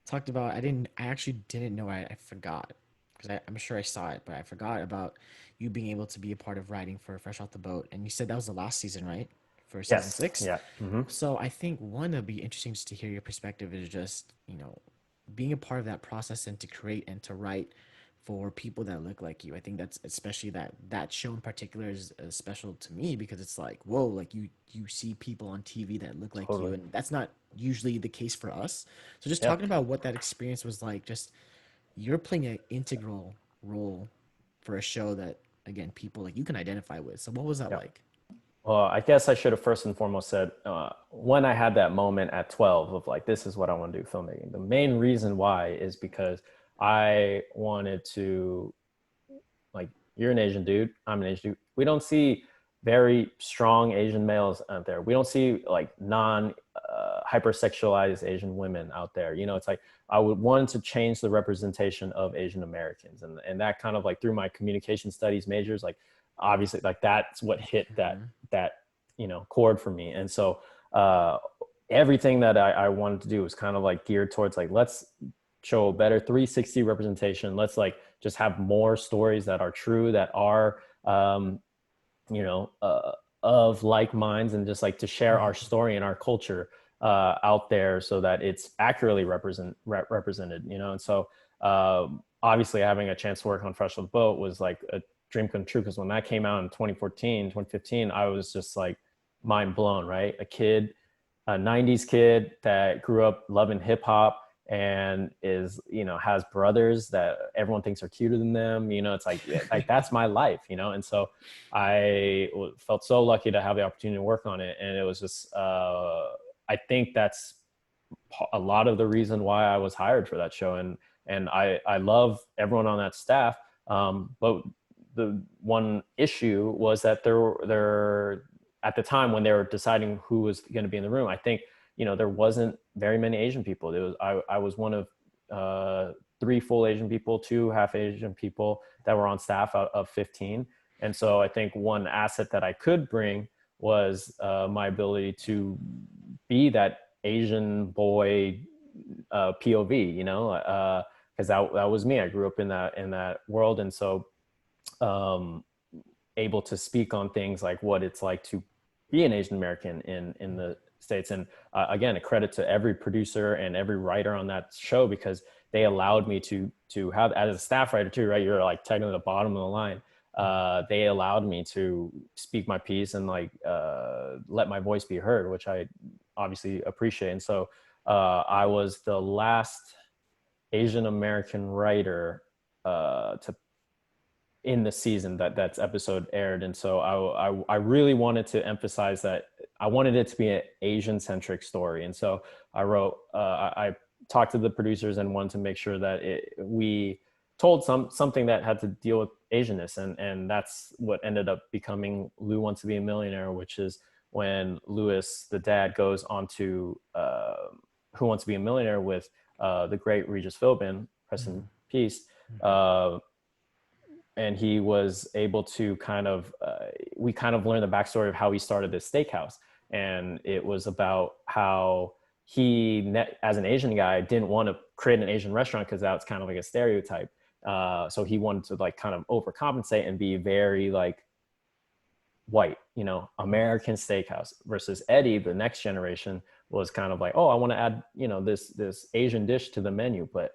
talked about, I actually didn't know, I forgot, because I'm sure I saw it, but I forgot about you being able to be a part of writing for Fresh Off the Boat. And you said that was the last season, right? For season Yes. 6. Yeah. Mm-hmm. So I think one that'd be interesting just to hear your perspective is just, being a part of that process and to create and to write for people that look like you. I think that's especially that show in particular is special to me because it's like, whoa, like you see people on TV that look like you, Totally. and that's not usually the case for us. So just Yep. talking about what that experience was like, just you're playing an integral role for a show that again people like you can identify with. So what was that Yep. like? Well, I guess I should have first and foremost said when I had that moment at 12 of like, this is what I want to do filmmaking. The main reason why is because I wanted to, like, you're an Asian dude, I'm an Asian dude. We don't see very strong Asian males out there. We don't see like non hypersexualized Asian women out there. It's like I would want to change the representation of Asian Americans, and that kind of like through my communication studies majors, like obviously like that's what hit that chord for me. And so everything that I wanted to do was kind of like geared towards like, let's show a better 360 representation. Let's like just have more stories that are true, that are of like minds, and just like to share our story and our culture out there so that it's accurately represented. And so obviously having a chance to work on Fresh Off the Boat was like a dream come true, because when that came out in 2015, I was just like mind blown, right? A 90s kid that grew up loving hip hop and is, has brothers that everyone thinks are cuter than them. It's like that's my life, and so I felt so lucky to have the opportunity to work on it. And it was just, I think that's a lot of the reason why I was hired for that show. And I love everyone on that staff. But the one issue was that there at the time when they were deciding who was going to be in the room, I think, there wasn't very many Asian people. I was one of 3 full Asian people, 2 half Asian people that were on staff out of 15. And so I think one asset that I could bring was my ability to be that Asian boy POV, because that was me. I grew up in that world. And so able to speak on things like what it's like to be an Asian American in the States. And again, a credit to every producer and every writer on that show, because they allowed me to have, as a staff writer too, right? You're like technically the bottom of the line. They allowed me to speak my piece and like let my voice be heard, which I obviously appreciate. And so I was the last Asian American writer to in the season that's episode aired. And so I really wanted to emphasize that I wanted it to be an Asian centric story. And so I wrote, I talked to the producers and wanted to make sure that we told something that had to deal with Asianness. And that's what ended up becoming Lou Wants to Be a Millionaire, which is when Louis, the dad, goes on to Who Wants to Be a Millionaire with the great Regis Philbin, rest in peace. And he was able to kind of, we kind of learned the backstory of how he started this steakhouse. And it was about how he, as an Asian guy, didn't want to create an Asian restaurant because that's kind of like a stereotype. So he wanted to like kind of overcompensate and be very like white, you know, American steakhouse, versus Eddie, the next generation, was kind of like, oh, I want to add, you know, this Asian dish to the menu. But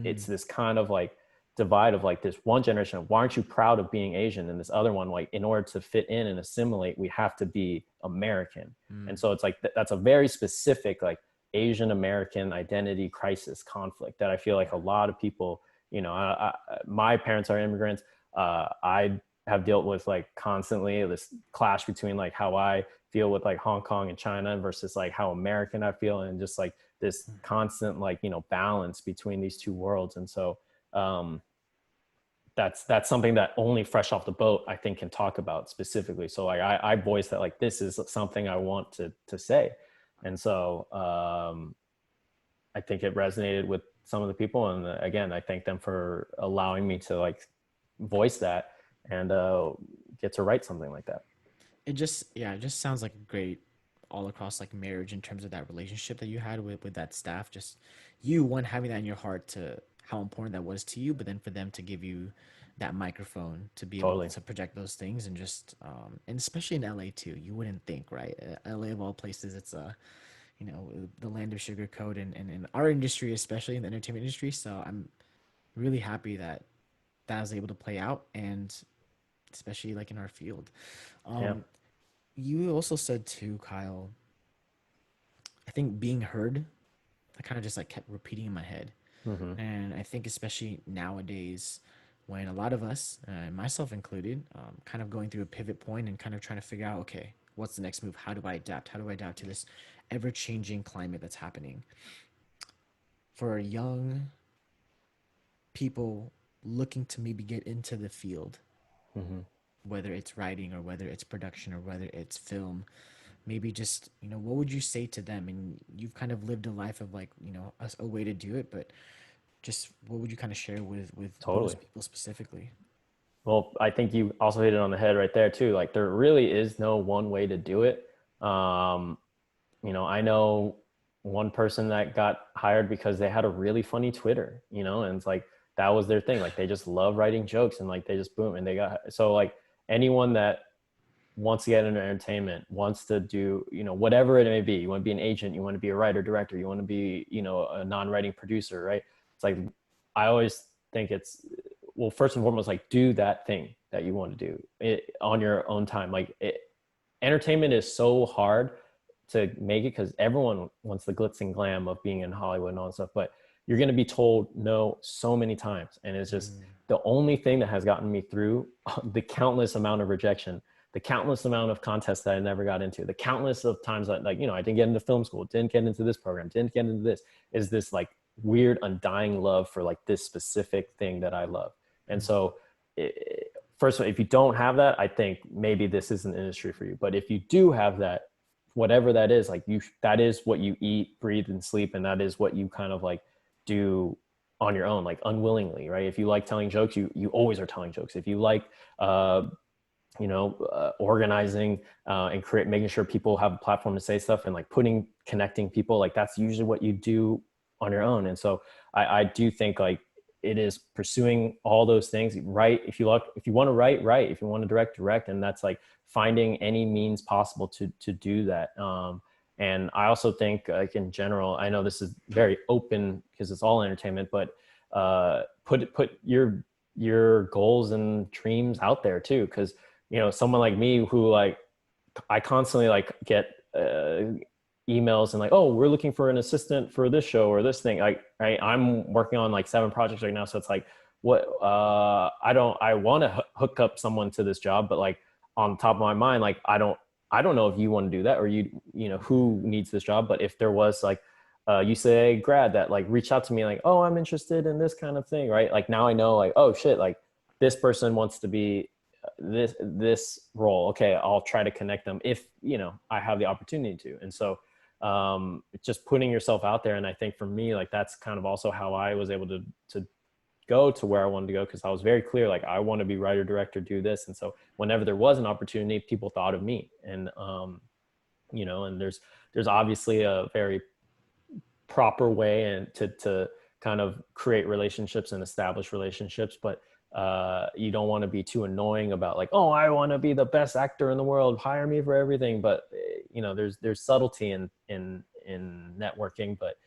it's this kind of like divide of like this one generation of, why aren't you proud of being Asian? And this other one, like, in order to fit in and assimilate, we have to be American. And so it's like, that's a very specific like Asian American identity crisis conflict that I feel like a lot of people, you know, my parents are immigrants. I have dealt with like constantly this clash between like how I feel with like Hong Kong and China versus like how American I feel, and just like this constant like, you know, balance between these two worlds. And so that's something that only Fresh Off the Boat, I think, can talk about specifically. So like I voiced that like, this is something I want to say. And so I think it resonated with some of the people. And again, I thank them for allowing me to like voice that and get to write something like that. It just sounds like a great all across like marriage in terms of that relationship that you had with that staff. Just you, one, having that in your heart to how important that was to you, but then for them to give you that microphone to be able Totally. to project those things. And just and especially in LA too, you wouldn't think, right? LA of all places, it's you know, the land of sugarcoat, and in our industry, especially in the entertainment industry. So I'm really happy that that was able to play out, and especially like in our field. Yeah. um you also said too, Kyle, I think being heard, I kind of just like kept repeating in my head. Mm-hmm. And I think especially nowadays, when a lot of us, myself included, kind of going through a pivot point and kind of trying to figure out, okay, what's the next move? How do I adapt? How do I adapt to this ever changing climate that's happening? For young people looking to maybe get into the field, Mm-hmm. whether it's writing or whether it's production or whether it's film, maybe just, you know, what would you say to them? And you've kind of lived a life of like, you know, a way to do it, but just what would you kind of share with those Totally. people specifically? Well, I think you also hit it on the head right there too. Like, there really is no one way to do it. Um, you know, I know one person that got hired because they had a really funny Twitter, you know, and it's like, that was their thing. Like, they just love writing jokes, and like, they just boom, and they got, so like, anyone that wants to get into entertainment, wants to do, you know, whatever it may be. You want to be an agent, you want to be a writer, director, you want to be, you know, a non-writing producer, right? It's like, I always think it's, well, first and foremost, like, do that thing that you want to do it on your own time. Like, entertainment is so hard to make it because everyone wants the glitz and glam of being in Hollywood and all that stuff, but you're going to be told no so many times. And it's just the only thing that has gotten me through the countless amount of rejection, the countless amount of contests that I never got into, the countless of times that, like, you know, I didn't get into film school, didn't get into this program, didn't get into this, is this like weird undying love for like this specific thing that I love. And so first of all, if you don't have that, I think maybe this is an industry for you. But if you do have that, whatever that is, like, you, that is what you eat, breathe, and sleep. And that is what you kind of like do on your own, like unwillingly, right? If you like telling jokes, you always are telling jokes. If you like, organizing and making sure people have a platform to say stuff, and like connecting people, like, that's usually what you do on your own. And so I do think like it is pursuing all those things, right? If you want to write, if you want to direct, and that's like finding any means possible to do that. And I also think, like, in general, I know this is very open because it's all entertainment, but put your goals and dreams out there too, because someone like me who, like, I constantly, like, get emails and, like, oh, we're looking for an assistant for this show or this thing. I'm working on like 7 projects right now, so it's like, what I want to hook up someone to this job, but, like, on top of my mind, like, I don't know if you want to do that, or who needs this job. But if there was, like, UCLA grad that, like, reached out to me, like, oh, I'm interested in this kind of thing, right? Like, now I know, like, oh shit, like, this person wants to be this role. Okay, I'll try to connect them if I have the opportunity to. And so just putting yourself out there. And I think for me, like, that's kind of also how I was able to go to where I wanted to go, because I was very clear, like, I want to be writer, director, do this. And so whenever there was an opportunity, people thought of me. And and there's obviously a very proper way and to kind of create relationships and establish relationships, but you don't want to be too annoying about, like, oh, I want to be the best actor in the world, hire me for everything. But there's subtlety in networking, but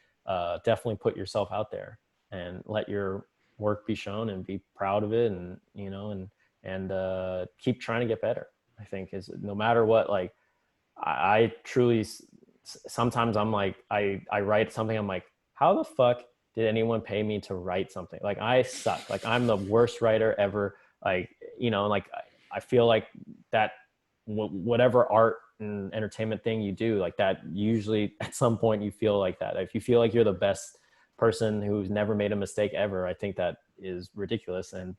definitely put yourself out there and let your work be shown and be proud of it. And keep trying to get better. I think is, no matter what, like, I truly, sometimes I'm like, I write something, I'm like, how the fuck did anyone pay me to write something? Like, I suck. Like, I'm the worst writer ever. Like, like, I feel like that whatever art and entertainment thing you do, like, that usually at some point you feel like that. If you feel like you're the best person who's never made a mistake ever, I think that is ridiculous. And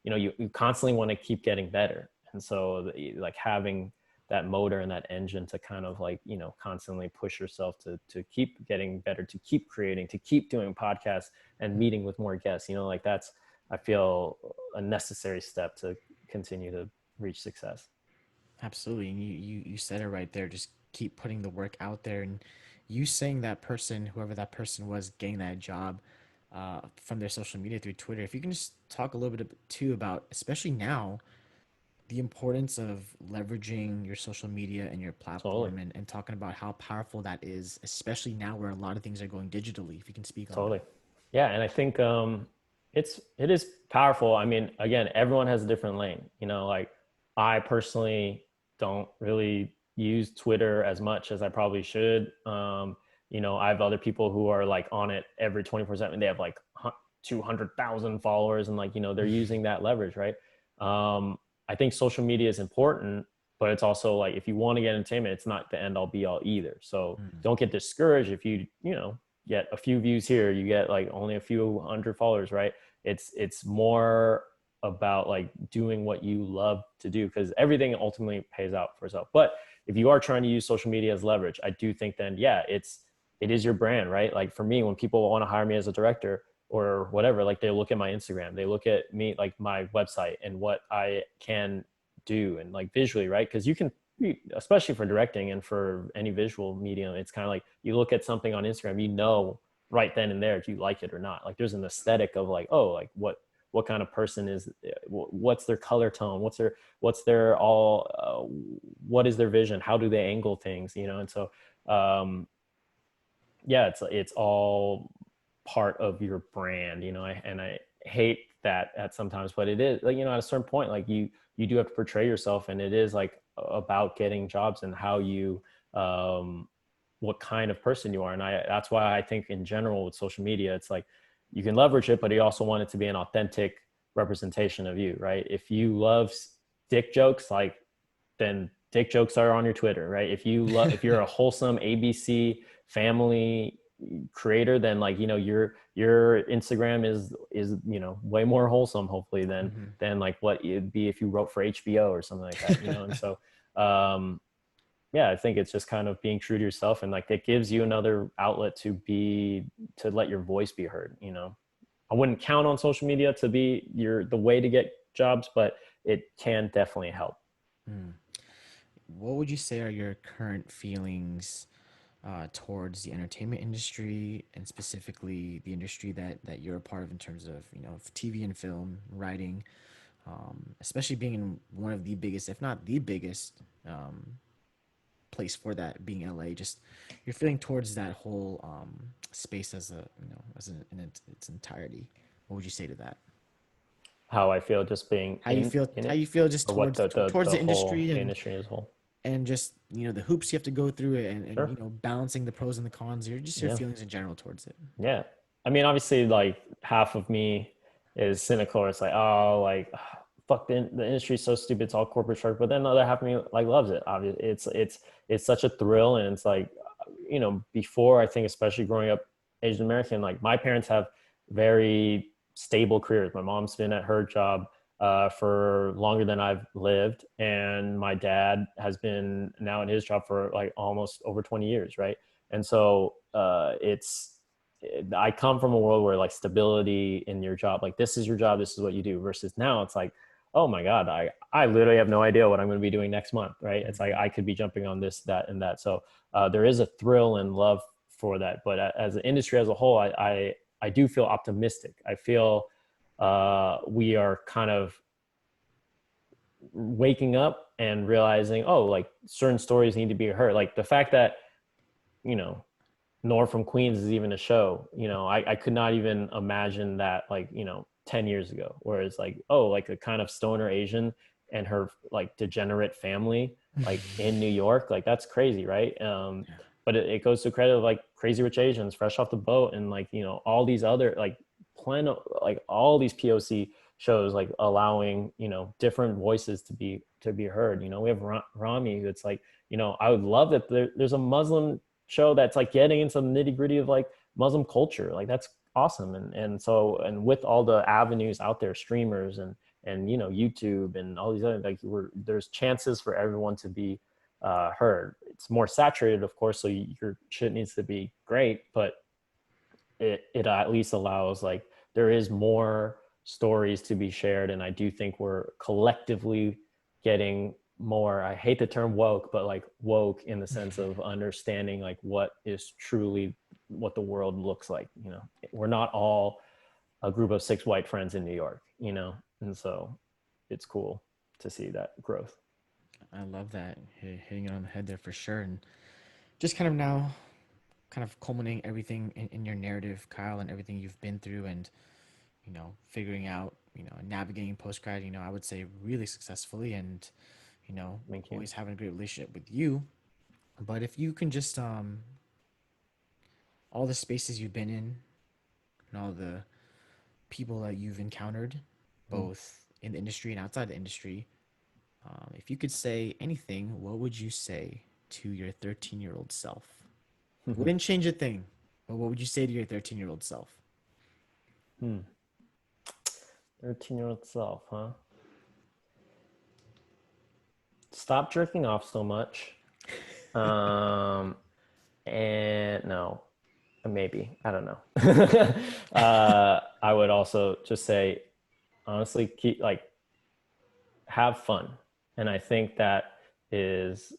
you constantly want to keep getting better. And so, like, having that motor and that engine to kind of, like, constantly push yourself to keep getting better, to keep creating, to keep doing podcasts and meeting with more guests, like, that's, I feel, a necessary step to continue to reach success. Absolutely. And you said it right there. Just keep putting the work out there. And you saying that person, whoever that person was, getting that job from their social media through Twitter, if you can just talk a little bit too about, especially now, the importance of leveraging your social media and your Totally. platform, and talking about how powerful that is, especially now where a lot of things are going digitally, if you can speak on that. Totally. Yeah. And I think it is powerful. I mean, again, everyone has a different lane, like, I personally don't really use Twitter as much as I probably should. I have other people who are, like, on it every 24/7. They have, like, 200,000 followers, and, like, they're using that leverage, right? I think social media is important, but it's also, like, if you want to get entertainment, it's not the end all be all either. So Mm. don't get discouraged if you get a few views here, you get, like, only a few hundred followers, right? It's more about, like, doing what you love to do, because everything ultimately pays out for itself. But if you are trying to use social media as leverage, I do think then, yeah, it is your brand, right? Like, for me, when people want to hire me as a director or whatever, like, they look at my Instagram, they look at me, like, my website and what I can do, and, like, visually, right? Because you can, especially for directing and for any visual medium, it's kind of like, you look at something on Instagram, right then and there if you like it or not. Like, there's an aesthetic of, like, oh, like, what kind of person is, what's their color tone, what's their all what is their vision, how do they angle things, and so yeah, it's all part of your brand, and I hate that at sometimes, but it is, like, at a certain point, like, you do have to portray yourself, and it is, like, about getting jobs and how you what kind of person you are. And that's why I think, in general, with social media, it's like, you can leverage it, but you also want it to be an authentic representation of you, right? If you love dick jokes, like, then dick jokes are on your Twitter, right? If you're a wholesome ABC family creator, then, like, your Instagram is way more wholesome, hopefully, Hmm. than like what it'd be if you wrote for HBO or something like that, and so um yeah, I think it's just kind of being true to yourself, and, like, it gives you another outlet to let your voice be heard. I wouldn't count on social media to be the way to get jobs, but it can definitely help. Mm. What would you say are your current feelings towards the entertainment industry, and specifically the industry that you're a part of, in terms of TV and film writing, especially being in one of the biggest, if not the biggest, place for that being LA. Just you're feeling towards that whole space as a as its entirety. What would you say to that? How I feel just being in How it, you feel just or what towards towards the the whole industry industry as a whole. and just the hoops you have to go through it and Sure. balancing the pros and the cons. Your just your Yeah. feelings in general towards it. Yeah. I mean, obviously, like half of me is cynical. It's like, oh, like fuck the industry is so stupid. It's all corporate structure. But then the other half of me like loves it. Obviously, it's such a thrill, and it's like, before I think, especially growing up Asian American, like my parents have very stable careers. My mom's been at her job for longer than I've lived, and my dad has been now in his job for like almost over 20 years, right? And so I come from a world where like stability in your job, like this is your job, this is what you do, versus now it's like, oh my God, I literally have no idea what I'm going to be doing next month, right? It's like I could be jumping on this, that, and that. So there is a thrill and love for that. But as an industry as a whole, I do feel optimistic. I feel we are kind of waking up and realizing, oh, like certain stories need to be heard. Like the fact that, you know, Nor from Queens is even a show. I could not even imagine that, like, 10 years ago, whereas like, oh, like a kind of stoner Asian and her like degenerate family, like in New York, like that's crazy, right? But it goes to credit of like Crazy Rich Asians, Fresh Off the Boat, and like, all these other like plenty, like all these POC shows, like allowing, different voices to be heard. We have Rami, that's like, I would love that there's a Muslim show that's like getting into the nitty gritty of like Muslim culture. Like that's awesome. And with all the avenues out there, streamers and YouTube and all these other, like there's chances for everyone to be heard. It's more saturated, of course, so your shit needs to be great, but it at least allows, like, there is more stories to be shared. And I do think we're collectively getting more, I hate the term woke, but like woke in the sense of understanding like what is truly what the world looks like. We're not all a group of 6 white friends in New York, and so it's cool to see that growth. I love that. Hitting it on the head there for sure. And just kind of now, kind of culminating everything in your narrative, Kyle, and everything you've been through and, figuring out, navigating post grad, I would say really successfully and, Thank you. always having a great relationship with you. But if you can just, all the spaces you've been in and all the people that you've encountered, Mm. both in the industry and outside the industry, if you could say anything, what would you say to your 13-year-old self? Wouldn't change a thing, but what would you say to your 13-year-old self? 13-year-old self, huh? Stop jerking off so much. um and no, maybe, I don't know. I would also just say, honestly, keep like have fun. And I think that is,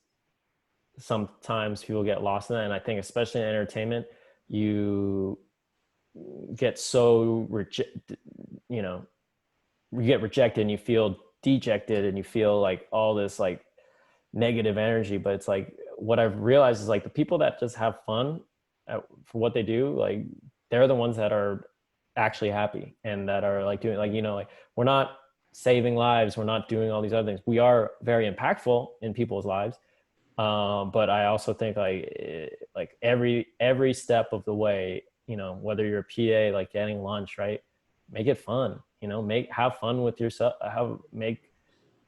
sometimes people get lost in that. And I think especially in entertainment, you get so you know you get rejected and you feel dejected and you feel like all this like negative energy. But it's like, what I've realized is like the people that just have fun for what they do, like they're the ones that are actually happy and that are like doing, like, like we're not saving lives, we're not doing all these other things. We are very impactful in people's lives, but I also think like every step of the way, whether you're a PA, like getting lunch, right, make it fun, have fun with yourself,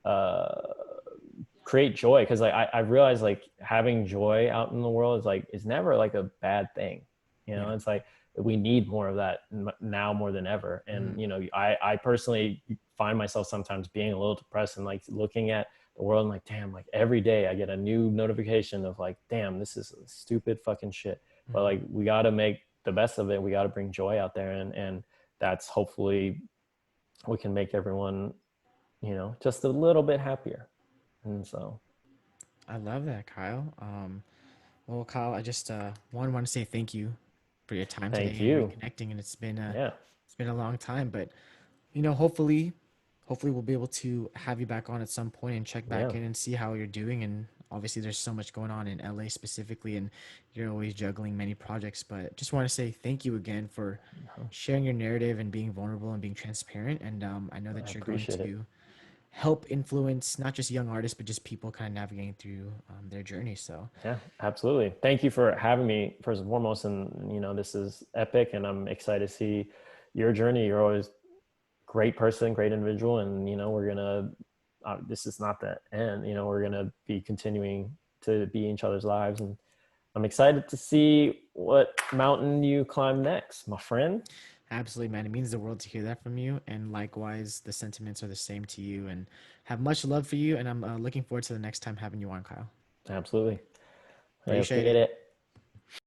uh create joy. Because like I realize like having joy out in the world is never like a bad thing. Yeah. It's like we need more of that now more than ever. And Mm. I personally find myself sometimes being a little depressed and like looking at the world and like, damn, like every day I get a new notification of like, damn, this is stupid fucking shit. But Mm. like we got to make the best of it. We got to bring joy out there, and that's hopefully we can make everyone, just a little bit happier. And so, I love that, Kyle. Well, Kyle, I just want to say thank you for your time thank today and you. reconnecting. And Yeah. it's been a long time, but hopefully we'll be able to have you back on at some point and check back Yeah. in and see how you're doing. And obviously there's so much going on in LA specifically, and you're always juggling many projects. But just want to say thank you again for sharing your narrative and being vulnerable and being transparent. And I know I that you're going appreciate it. to help influence not just young artists, but just people kind of navigating through their journey. So Yeah, absolutely. Thank you for having me first and foremost. And, this is epic and I'm excited to see your journey. You're always great person, great individual. And, we're going to, this is not the end, we're going to be continuing to be in each other's lives. And I'm excited to see what mountain you climb next, my friend. absolutely, man. It means the world to hear that from you. And likewise, the sentiments are the same to you. And have much love for you. And I'm looking forward to the next time having you on, Kyle. Absolutely. Hey, let's Appreciate get it. it.